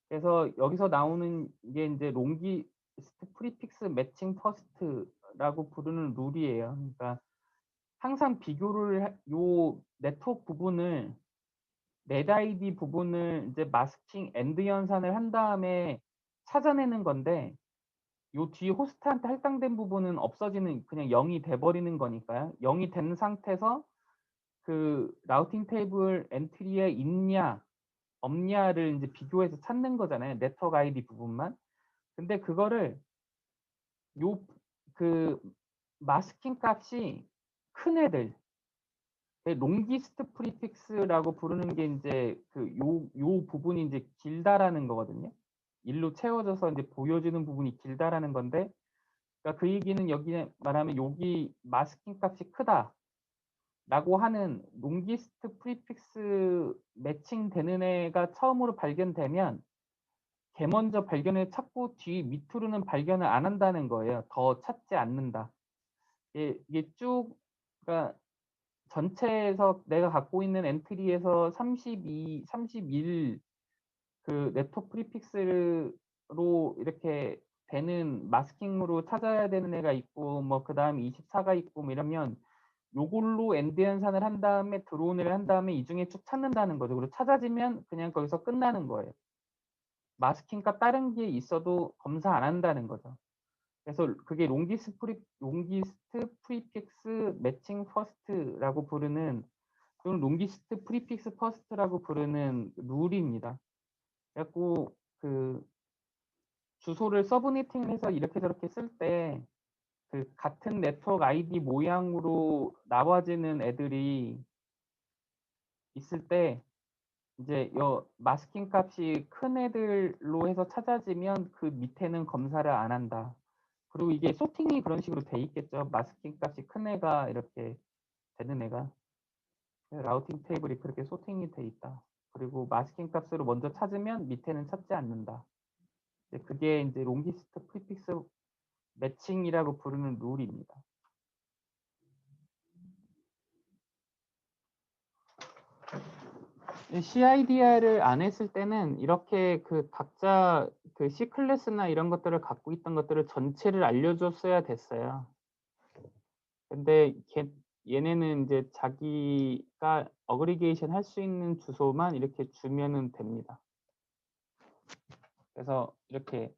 그래서 여기서 나오는 게 인제 롱기스트 프리픽스 매칭 퍼스트라고 부르는 룰이에요. 그러니까 항상 비교를 요 네트워크 부분을 넷 아이디 부분을 이제 마스킹 엔드 연산을 한 다음에 찾아내는 건데 요 뒤에 호스트한테 할당된 부분은 없어지는 그냥 0이 돼 버리는 거니까요. 0이 된 상태에서 라우팅 테이블 엔트리에 있냐 없냐를 이제 비교해서 찾는 거잖아요. 네트워크 아이디 부분만. 근데 그거를 요 마스킹 값이 큰 애들 롱기스트 프리픽스라고 부르는 게 인제 요 부분이 인제 길다라는 거거든요. 일로 채워져서 인제 보여지는 부분이 길다라는 건데 그러니까 그 얘기는 여기 말하면 여기 마스킹 값이 크다라고 하는 롱기스트 프리픽스 매칭되는 애가 처음으로 발견되면 걔 먼저 발견을 찾고 뒤 밑으로는 발견을 안 한다는 거예요. 더 찾지 않는다. 이게 쭉 그러니까 전체에서 내가 갖고 있는 엔트리에서 32, 31 네트워크 프리픽스로 이렇게 되는 마스킹으로 찾아야 되는 애가 있고 뭐 그다음에 24가 있고 뭐 이러면 요걸로 엔드 연산을 한 다음에 드론을 한 다음에 이 중에 쭉 찾는다는 거죠. 그리고 찾아지면 그냥 거기서 끝나는 거예요. 마스킹 값 다른 게 있어도 검사 안 한다는 거죠. 그래서 그게 롱기스트 프리픽스 매칭 퍼스트라고 부르는 또는 롱기스트 프리픽스 퍼스트라고 부르는 룰입니다. 그래갖고 주소를 서브네팅해서 이렇게 저렇게 쓸 때 같은 네트워크 아이디 모양으로 나와지는 애들이 있을 때 이제 요 마스킹 값이 큰 애들로 해서 찾아지면 그 밑에는 검사를 안 한다. 그리고 이게 소팅이 그런 식으로 돼 있겠죠. 마스킹 값이 큰 애가 이렇게 되는 애가 라우팅 테이블이 그렇게 소팅이 돼 있다. 그리고 마스킹 값으로 먼저 찾으면 밑에는 찾지 않는다. 그게 이제 롱기스트 프리픽스 매칭이라고 부르는 룰입니다. CIDR을 안 했을 때는 이렇게 각자 C 클래스나 이런 것들을 갖고 있던 것들을 전체를 알려줬어야 됐어요. 근데 얘네는 이제 자기가 어그리게이션 할 수 있는 주소만 이렇게 주면은 됩니다. 그래서 이렇게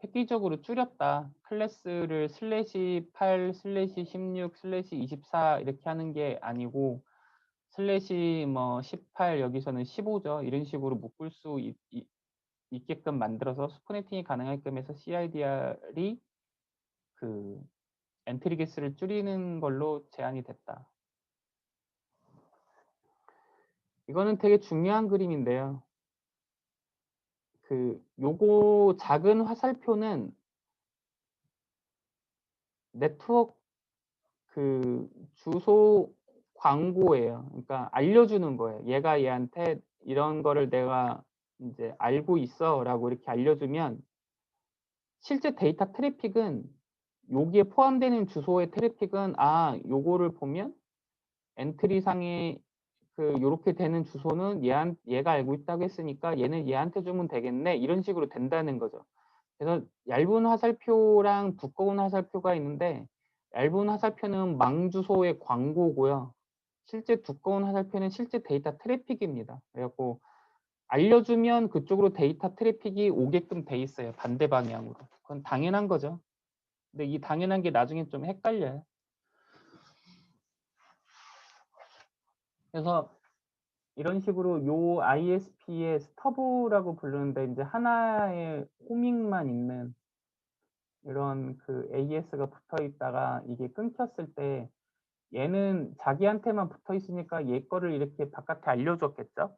획기적으로 줄였다. 클래스를 슬래시 8, 슬래시 16, 슬래시 24 이렇게 하는 게 아니고 슬래시 뭐 18 여기서는 15죠. 이런 식으로 묶을 수 있게끔 만들어서 스포네팅이 가능하게끔 해서 CIDR이 엔트리 개수를 줄이는 걸로 제한이 됐다. 이거는 되게 중요한 그림인데요. 요거 작은 화살표는 네트워크 주소 광고예요. 그러니까 알려주는 거예요. 얘가 얘한테 이런 거를 내가 이제 알고 있어라고 이렇게 알려주면 실제 데이터 트래픽은 여기에 포함되는 주소의 트래픽은 요거를 보면 엔트리상에 요렇게 되는 주소는 얘가 알고 있다고 했으니까 얘는 얘한테 주면 되겠네 이런 식으로 된다는 거죠. 그래서 얇은 화살표랑 두꺼운 화살표가 있는데 얇은 화살표는 망 주소의 광고고요. 실제 두꺼운 화살표는 실제 데이터 트래픽입니다. 그래갖고 알려주면 그쪽으로 데이터 트래픽이 오게끔 돼 있어요. 반대 방향으로. 그건 당연한 거죠. 근데 이 당연한 게 나중에 좀 헷갈려요. 그래서 이런 식으로 요 ISP의 스터브라고 부르는데 이제 하나의 호밍만 있는 이런 그 AS가 붙어 있다가 이게 끊겼을 때 얘는 자기한테만 붙어 있으니까 얘 거를 이렇게 바깥에 알려줬겠죠.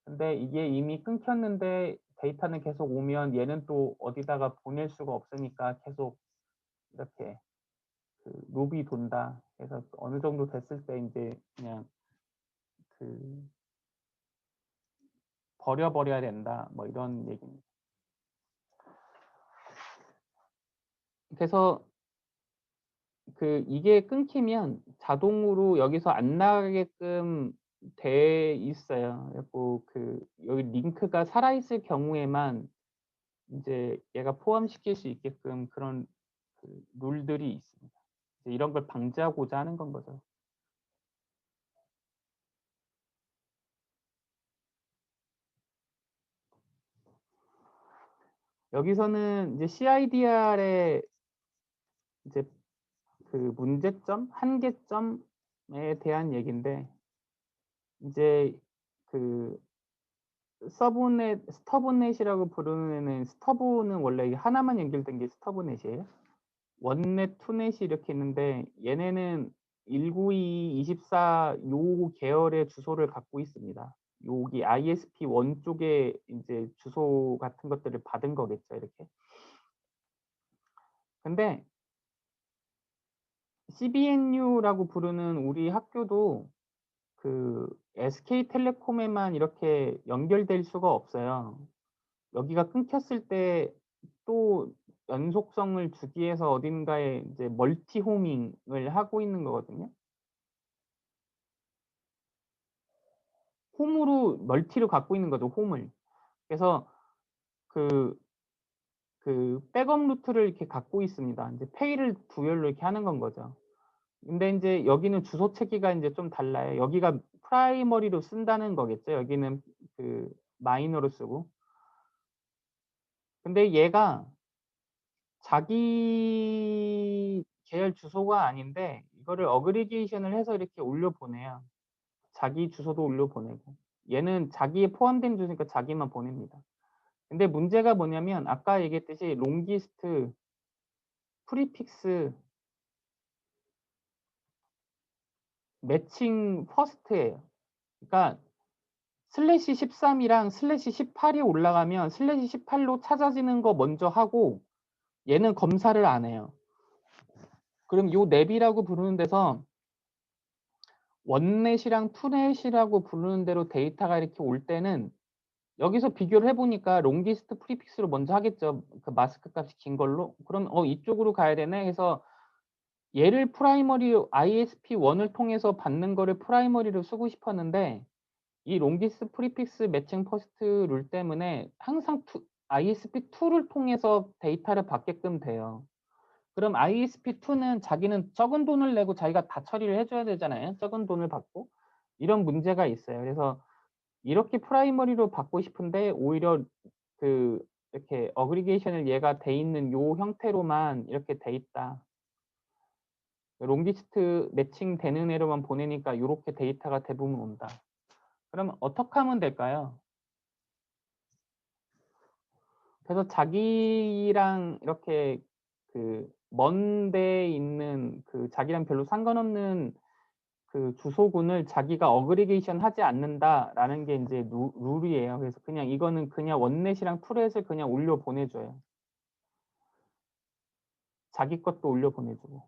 근데 이게 이미 끊겼는데 데이터는 계속 오면 얘는 또 어디다가 보낼 수가 없으니까 계속 이렇게 그 룹이 돈다. 그래서 어느 정도 됐을 때 이제 그냥 그 버려버려야 된다. 뭐 이런 얘기입니다. 그래서 그 이게 끊기면 자동으로 여기서 안 나가게끔 돼 있어요. 그리고 그 여기 링크가 살아있을 경우에만 이제 얘가 포함시킬 수 있게끔 그런 그 룰들이 있습니다. 이런 걸 방지하고자 하는 건 거죠. 여기서는 이제 CIDR의 이제 그 문제점, 한계점에 대한 얘기인데 이제 그 서브넷, 스터브넷이라고 부르는 애는 스터브는 원래 하나만 연결된 게 스터브넷이에요. 원넷, 투넷이 이렇게 있는데 얘네는 192, 24 요 계열의 주소를 갖고 있습니다. 여기 ISP1 쪽에 이제 주소 같은 것들을 받은 거겠죠, 이렇게. 근데 CBNU라고 부르는 우리 학교도 그 SK텔레콤에만 이렇게 연결될 수가 없어요. 여기가 끊겼을 때 또 연속성을 주기 위해서 어딘가에 이제 멀티 호밍을 하고 있는 거거든요. 홈으로 멀티를 갖고 있는 거죠, 홈을. 그래서 그 백업 루트를 이렇게 갖고 있습니다. 이제 페이를 두열로 이렇게 하는 건 거죠. 근데 이제 여기는 주소 체계가 이제 좀 달라요. 여기가 프라이머리로 쓴다는 거겠죠. 여기는 그 마이너로 쓰고. 근데 얘가 자기 계열 주소가 아닌데 이거를 어그리게이션을 해서 이렇게 올려보내요. 자기 주소도 올려보내고. 얘는 자기에 포함된 주소니까 자기만 보냅니다. 근데 문제가 뭐냐면 아까 얘기했듯이 롱기스트, 프리픽스, 매칭 퍼스트예요. 그러니까 슬래시 13이랑 슬래시 18이 올라가면 슬래시 18로 찾아지는 거 먼저 하고 얘는 검사를 안 해요. 그럼 요 랩이라고 부르는 데서 원넷이랑 투넷이라고 부르는 대로 데이터가 이렇게 올 때는 여기서 비교를 해보니까 롱기스트 프리픽스로 먼저 하겠죠. 그 마스크 값이 긴 걸로. 그럼 이쪽으로 가야 되네 해서 얘를 프라이머리 ISP1을 통해서 받는 거를 프라이머리로 쓰고 싶었는데 이 롱기스트 프리픽스 매칭 퍼스트 룰 때문에 항상 ISP2를 통해서 데이터를 받게끔 돼요. 그럼 ISP2는 자기는 적은 돈을 내고 자기가 다 처리를 해줘야 되잖아요. 적은 돈을 받고. 이런 문제가 있어요. 그래서 이렇게 프라이머리로 받고 싶은데 오히려 그 이렇게 어그리게이션을 얘가 돼 있는 요 형태로만 이렇게 돼 있다. 롱리스트 매칭 되는 애로만 보내니까 이렇게 데이터가 대부분 온다. 그럼 어떻게 하면 될까요? 그래서 자기랑 이렇게 그 먼데 있는 그 자기랑 별로 상관없는 그 주소군을 자기가 어그리게이션 하지 않는다라는 게 이제 룰이에요. 그래서 그냥 이거는 그냥 원넷이랑 투넷을 그냥 올려 보내줘요. 자기 것도 올려 보내주고.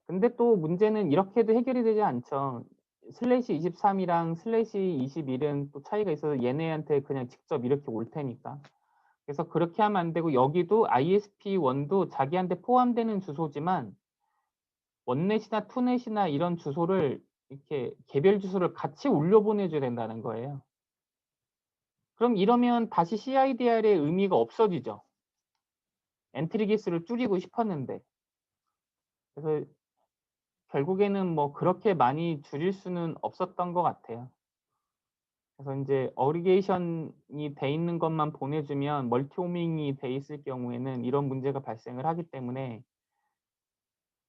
근데 또 문제는 이렇게도 해결이 되지 않죠. 슬래시 23이랑 슬래시 21은 또 차이가 있어서 얘네한테 그냥 직접 이렇게 올 테니까. 그래서 그렇게 하면 안 되고 여기도 ISP1도 자기한테 포함되는 주소지만 원넷이나 투넷이나 이런 주소를 이렇게 개별 주소를 같이 올려 보내줘야 된다는 거예요. 그럼 이러면 다시 CIDR의 의미가 없어지죠. 엔트리 개수를 줄이고 싶었는데. 그래서 결국에는 뭐 그렇게 많이 줄일 수는 없었던 것 같아요. 그래서 인제 어그리게이션이 돼 있는 것만 보내주면 멀티 호밍이 돼 있을 경우에는 이런 문제가 발생을 하기 때문에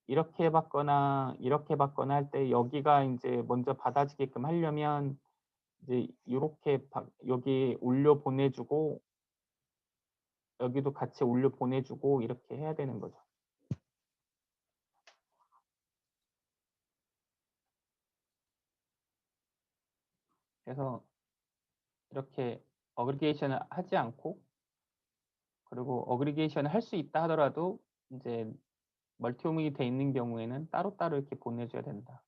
이렇게 받거나 할 때 여기가 인제 먼저 받아지게끔 하려면 이제 요렇게 여기 올려 보내주고 여기도 같이 올려 보내주고 이렇게 해야 되는 거죠. 그래서 이렇게 어그리게이션을 하지 않고, 그리고 어그리게이션을 할 수 있다 하더라도 인제 멀티 호밍이 돼 있는 경우에는 따로따로 이렇게 보내줘야 된다.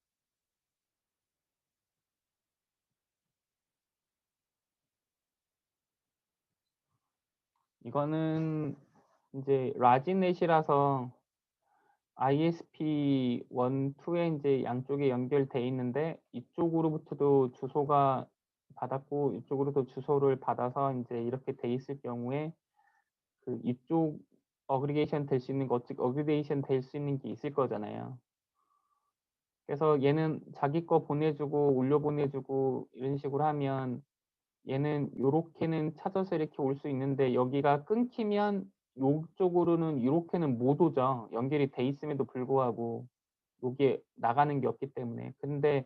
이거는 인제 라지넷이라서 ISP 1, 2에 인제 양쪽에 연결돼 있는데 이쪽으로부터도 주소가 받았고 이쪽으로도 주소를 받아서 인제 이렇게 돼 있을 경우에 그 이쪽 어그리게이션 될 수 있는 거 어그리게이션 될 수 있는 게 있을 거잖아요. 그래서 얘는 자기 거 보내주고 올려 보내주고 이런 식으로 하면 얘는 요렇게는 찾아서 이렇게 올 수 있는데 여기가 끊기면 요쪽으로는 요렇게는 못 오죠. 연결이 돼 있음에도 불구하고 요게 나가는 게 없기 때문에. 근데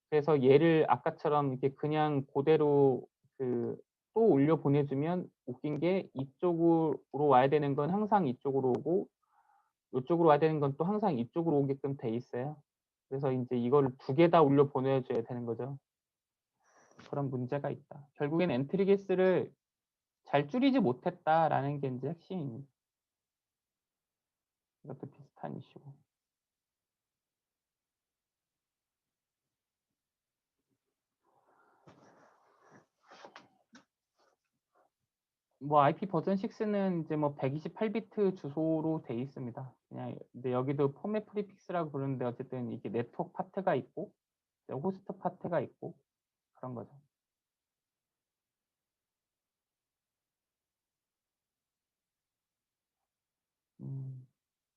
그래서 얘를 아까처럼 이렇게 그냥 고대로 그 또 올려 보내주면 웃긴 게 이쪽으로 와야 되는 건 항상 이쪽으로 오고 요쪽으로 와야 되는 건 또 항상 이쪽으로 오게끔 돼 있어요. 그래서 인제 이거를 2개 다 올려 보내줘야 되는 거죠. 그런 문제가 있다. 결국엔 엔트리 개수를 잘 줄이지 못했다라는 게 인제 핵심입니다. 이것도 비슷한 이슈고. 뭐 IP 버전 6는 이제 뭐 128비트 주소로 돼 있습니다. 그냥 근데 여기도 포맷 프리픽스라고 부르는데 어쨌든 이게 네트워크 파트가 있고 호스트 파트가 있고 그런 거죠.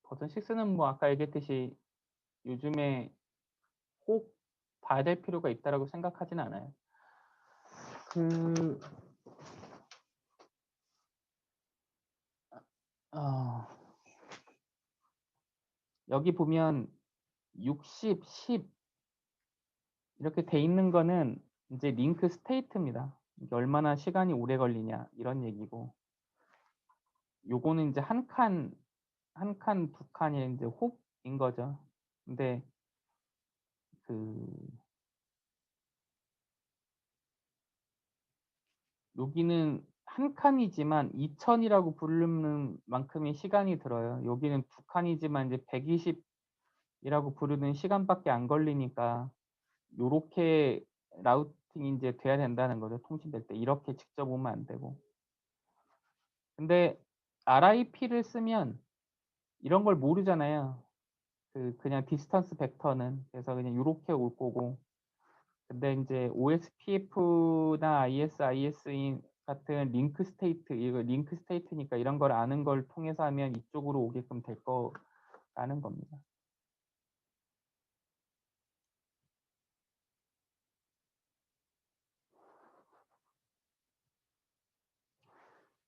버전 6는 뭐 아까 얘기했듯이 요즘에 꼭 봐야 될 필요가 있다라고 생각하진 않아요. 그 어, 여기 보면 60, 10 이렇게 돼 있는 거는 이제 링크 스테이트입니다. 이게 얼마나 시간이 오래 걸리냐 이런 얘기고, 요거는 이제 한 칸, 한 칸, 두 칸이 이제 홉인 거죠. 근데 그 여기는 한 칸이지만 2000이라고 부르는 만큼의 시간이 들어요. 여기는 두 칸이지만 이제 120이라고 부르는 시간밖에 안 걸리니까 요렇게 라우팅이 이제 돼야 된다는 거죠. 통신될 때 이렇게 직접 오면 안 되고. 근데 RIP를 쓰면 이런 걸 모르잖아요. 그냥 디스턴스 벡터는. 그래서 그냥 요렇게 올 거고. 근데 인제 OSPF나 ISIS 같은 링크 스테이트, 이거 링크 스테이트니까 이런 걸 아는 걸 통해서 하면 이쪽으로 오게끔 될 거라는 겁니다.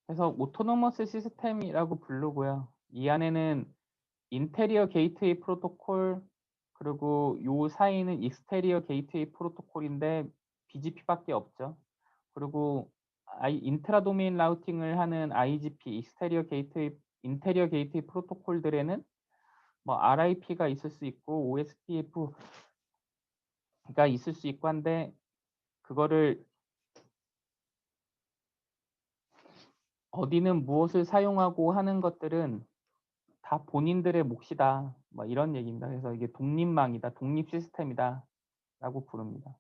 그래서 오토노머스 시스템이라고 부르고요. 이 안에는 인테리어 게이트웨이 프로토콜, 그리고 요 사이는 익스테리어 게이트웨이 프로토콜인데 BGP밖에 없죠. 그리고 인트라 도메인 라우팅을 하는 IGP, 인테리어 게이트웨이 프로토콜들에는 뭐 RIP가 있을 수 있고 OSPF가 있을 수 있고 한데, 그거를 어디는 무엇을 사용하고 하는 것들은 다 본인들의 몫이다. 뭐 이런 얘기입니다. 그래서 이게 독립망이다, 독립 시스템이다라고 부릅니다.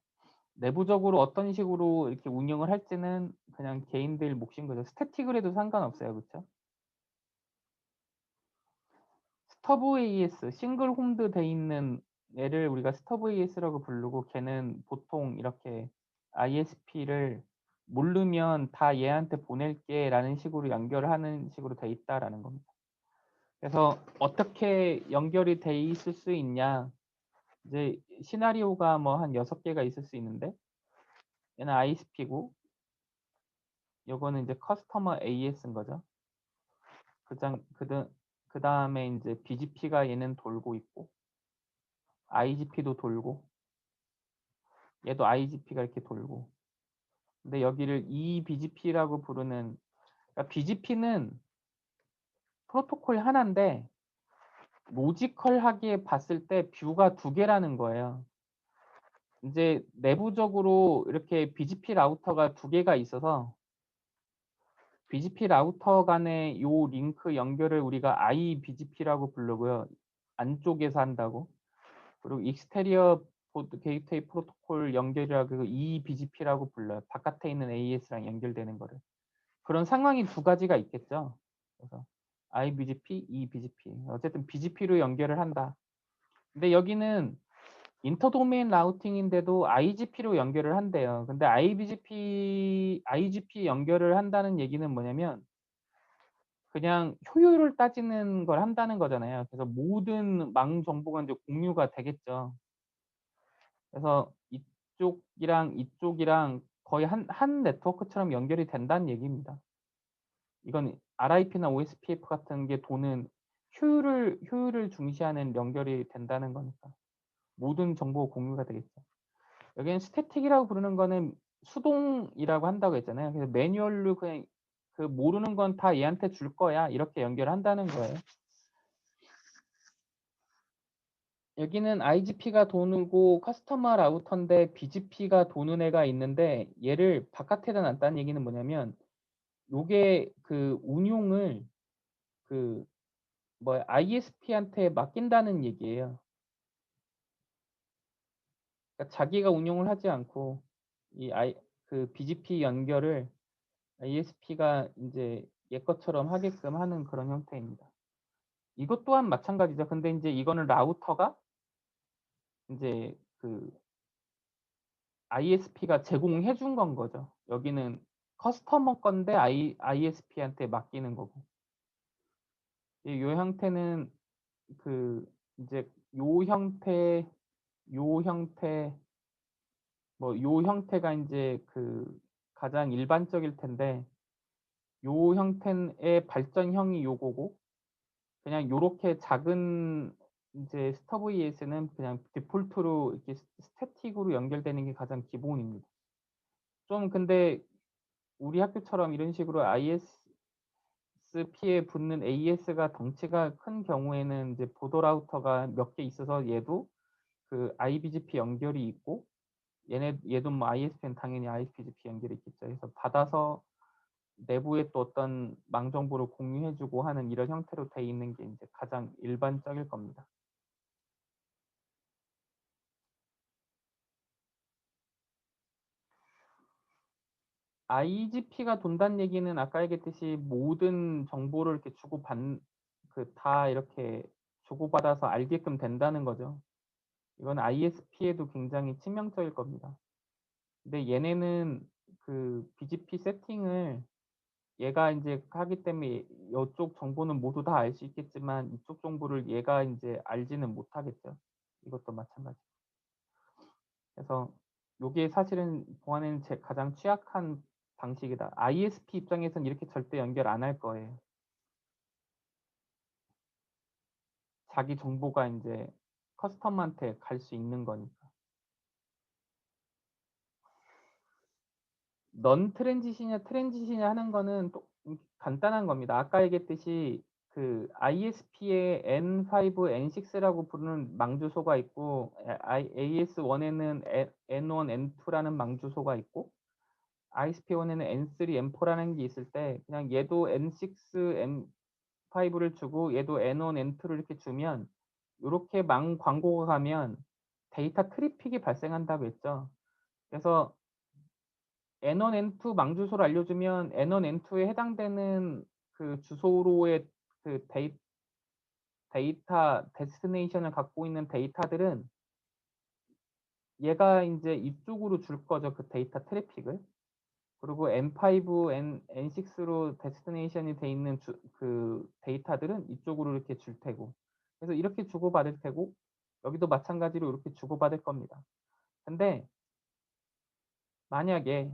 내부적으로 어떤 식으로 이렇게 운영을 할지는 그냥 개인들 몫인 거죠. 스태틱을 해도 상관없어요. 그렇죠? 스터브 AES, 싱글 홈드 돼 있는 애를 우리가 스터브 AES라고 부르고, 걔는 보통 이렇게 ISP를 모르면 다 얘한테 보낼게 라는 식으로 연결을 하는 식으로 돼 있다라는 겁니다. 그래서 어떻게 연결이 돼 있을 수 있냐? 이제 시나리오가 뭐 한 6개가 있을 수 있는데 얘는 ISP고 요거는 이제 커스터머 AS인 거죠. 그다음에 이제 BGP가 얘는 돌고 있고 IGP도 돌고 얘도 IGP가 이렇게 돌고 근데 여기를 eBGP라고 부르는 그러니까 BGP는 프로토콜 하나인데 로지컬하게 봤을 때 뷰가 2개라는 거예요. 이제 내부적으로 이렇게 BGP 라우터가 2개가 있어서 BGP 라우터 간의 요 링크 연결을 우리가 iBGP라고 부르고요. 안쪽에서 한다고. 그리고 익스테리어 보드 게이트웨이 프로토콜 연결이라고 eBGP라고 불러요. 바깥에 있는 AS랑 연결되는 거를. 그런 상황이 2가지가 있겠죠. 그래서 iBGP, eBGP. 어쨌든 BGP로 연결을 한다. 근데 여기는 인터도메인 라우팅인데도 IGP로 연결을 한대요. 근데 IGP 연결을 한다는 얘기는 뭐냐면 그냥 효율을 따지는 걸 한다는 거잖아요. 그래서 모든 망 정보가 이제 공유가 되겠죠. 그래서 이쪽이랑 거의 한 네트워크처럼 연결이 된다는 얘기입니다. 이건 RIP나 OSPF 같은 게 도는 효율을 중시하는 연결이 된다는 거니까 모든 정보가 공유가 되겠죠. 여기는 스태틱이라고 부르는 거는 수동이라고 한다고 했잖아요. 그래서 매뉴얼로 그냥 그 모르는 건 다 얘한테 줄 거야 이렇게 연결한다는 거예요. 여기는 IGP가 도는고 커스터머 라우터인데 BGP가 도는 애가 있는데 얘를 바깥에다 놨다는 얘기는 뭐냐면 요게 그 운용을 그 ISP한테 맡긴다는 얘기예요. 그러니까 자기가 운용을 하지 않고 그 BGP 연결을 ISP가 이제 얘 것처럼 하게끔 하는 그런 형태입니다. 이것 또한 마찬가지죠. 근데 이제 이거는 라우터가 이제 그 ISP가 제공해 준 건 거죠. 여기는 커스터머 건데 ISP한테 맡기는 거고. 이 형태는 그 이제 요 형태 요 형태가 이제 그 가장 일반적일 텐데 요 형태의 발전형이 요거고 그냥 요렇게 작은 이제 스터브 ES는 그냥 디폴트로 이렇게 스태틱으로 연결되는 게 가장 기본입니다. 좀 근데 우리 학교처럼 이런 식으로 ISP에 붙는 AS가 덩치가 큰 경우에는 이제 보도 라우터가 몇 개 있어서 얘도 그 IBGP 연결이 있고 얘도 뭐 ISP는 당연히 IBGP 연결이 있겠죠. 그래서 받아서 내부에 또 어떤 망 정보를 공유해주고 하는 이런 형태로 돼 있는 게 이제 가장 일반적일 겁니다. IGP가 돈다는 얘기는 아까 얘기했듯이 모든 정보를 이렇게 다 이렇게 주고받아서 알게끔 된다는 거죠. 이건 ISP에도 굉장히 치명적일 겁니다. 근데 얘네는 그 BGP 세팅을 얘가 이제 하기 때문에 이쪽 정보는 모두 다 알 수 있겠지만 이쪽 정보를 얘가 이제 알지는 못하겠죠. 이것도 마찬가지. 그래서 이게 사실은 보안에는 가장 취약한 방식이다. ISP 입장에서는 이렇게 절대 연결 안 할 거예요. 자기 정보가 이제 커스텀한테 갈 수 있는 거니까. 넌 트랜지시냐 하는 거는 또 간단한 겁니다. 아까 얘기했듯이 그 ISP에 N5, N6라고 부르는 망주소가 있고 AS1에는 N1, N2라는 망주소가 있고 ISP1에는 N3, N4라는 게 있을 때 그냥 얘도 N6, N5를 주고 얘도 N1, N2를 이렇게 주면 이렇게 망 광고가 가면 데이터 트래픽이 발생한다고 했죠. 그래서 N1, N2 망주소를 알려주면 N1, N2에 해당되는 그 주소로의 그 데이터 데스티네이션을 갖고 있는 데이터들은 얘가 이제 이쪽으로 줄 거죠. 그 데이터 트래픽을. 그리고 N5, N6로 데스티네이션이 돼 있는 그 데이터들은 이쪽으로 이렇게 줄 테고, 그래서 이렇게 주고받을 테고, 여기도 마찬가지로 이렇게 주고받을 겁니다. 근데 만약에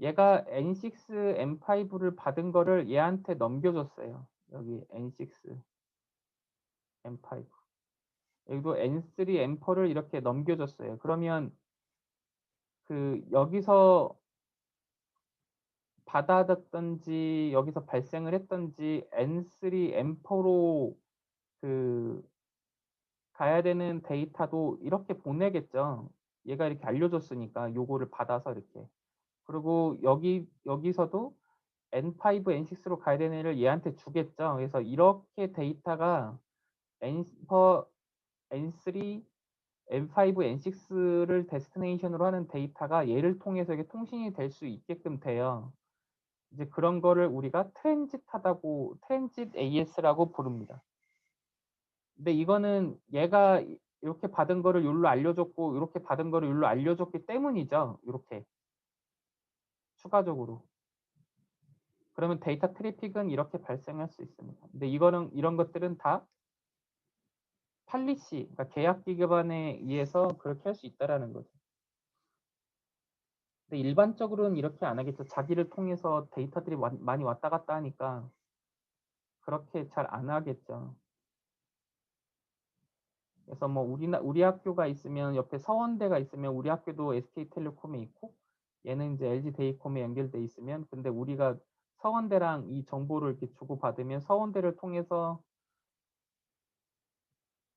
얘가 N6, N5를 받은 거를 얘한테 넘겨줬어요. 여기 N6, N5. 여기도 N3, N4를 이렇게 넘겨줬어요. 그러면 그 여기서 받아뒀던지 여기서 발생을 했던지 N3, N4로 그 가야 되는 데이터도 이렇게 보내겠죠. 얘가 이렇게 알려줬으니까 요거를 받아서 이렇게. 그리고 여기서도 N5, N6로 가야 되는 애를 얘한테 주겠죠. 그래서 이렇게 데이터가 N4, N3, N5, N6를 데스티네이션으로 하는 데이터가 얘를 통해서 이게 통신이 될 수 있게끔 돼요. 이제 그런 거를 우리가 트랜짓 AS라고 부릅니다. 근데 이거는 얘가 이렇게 받은 거를 여기로 알려줬고 이렇게 받은 거를 여기로 알려줬기 때문이죠. 이렇게 추가적으로. 그러면 데이터 트래픽은 이렇게 발생할 수 있습니다. 근데 이런 것들은 다 팔리시, 그러니까 계약 기반에 의해서 그렇게 할 수 있다라는 거죠. 근데 일반적으로는 이렇게 안 하겠죠. 자기를 통해서 데이터들이 많이 왔다 갔다 하니까 그렇게 잘 안 하겠죠. 그래서 뭐 우리 학교가 있으면 옆에 서원대가 있으면 우리 학교도 SK텔레콤에 있고 얘는 이제 LG데이콤에 연결돼 있으면 근데 우리가 서원대랑 이 정보를 이렇게 주고받으면 서원대를 통해서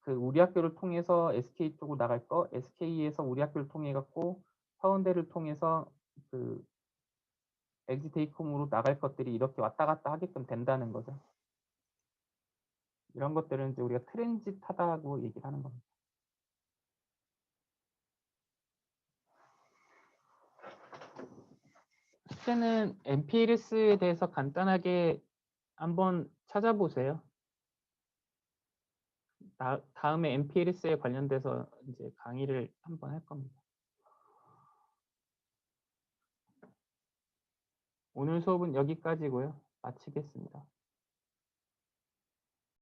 그 우리 학교를 통해서 SK 쪽으로 나갈 거, SK에서 우리 학교를 통해 갖고 서원대를 통해서 그 LG데이콤으로 나갈 것들이 이렇게 왔다 갔다 하게끔 된다는 거죠. 이런 것들은 이제 우리가 트랜짓하다고 얘기를 하는 겁니다. 숙제는 MPLS에 대해서 간단하게 한번 찾아보세요. 다음에 MPLS에 관련돼서 이제 강의를 한번 할 겁니다. 오늘 수업은 여기까지고요. 마치겠습니다.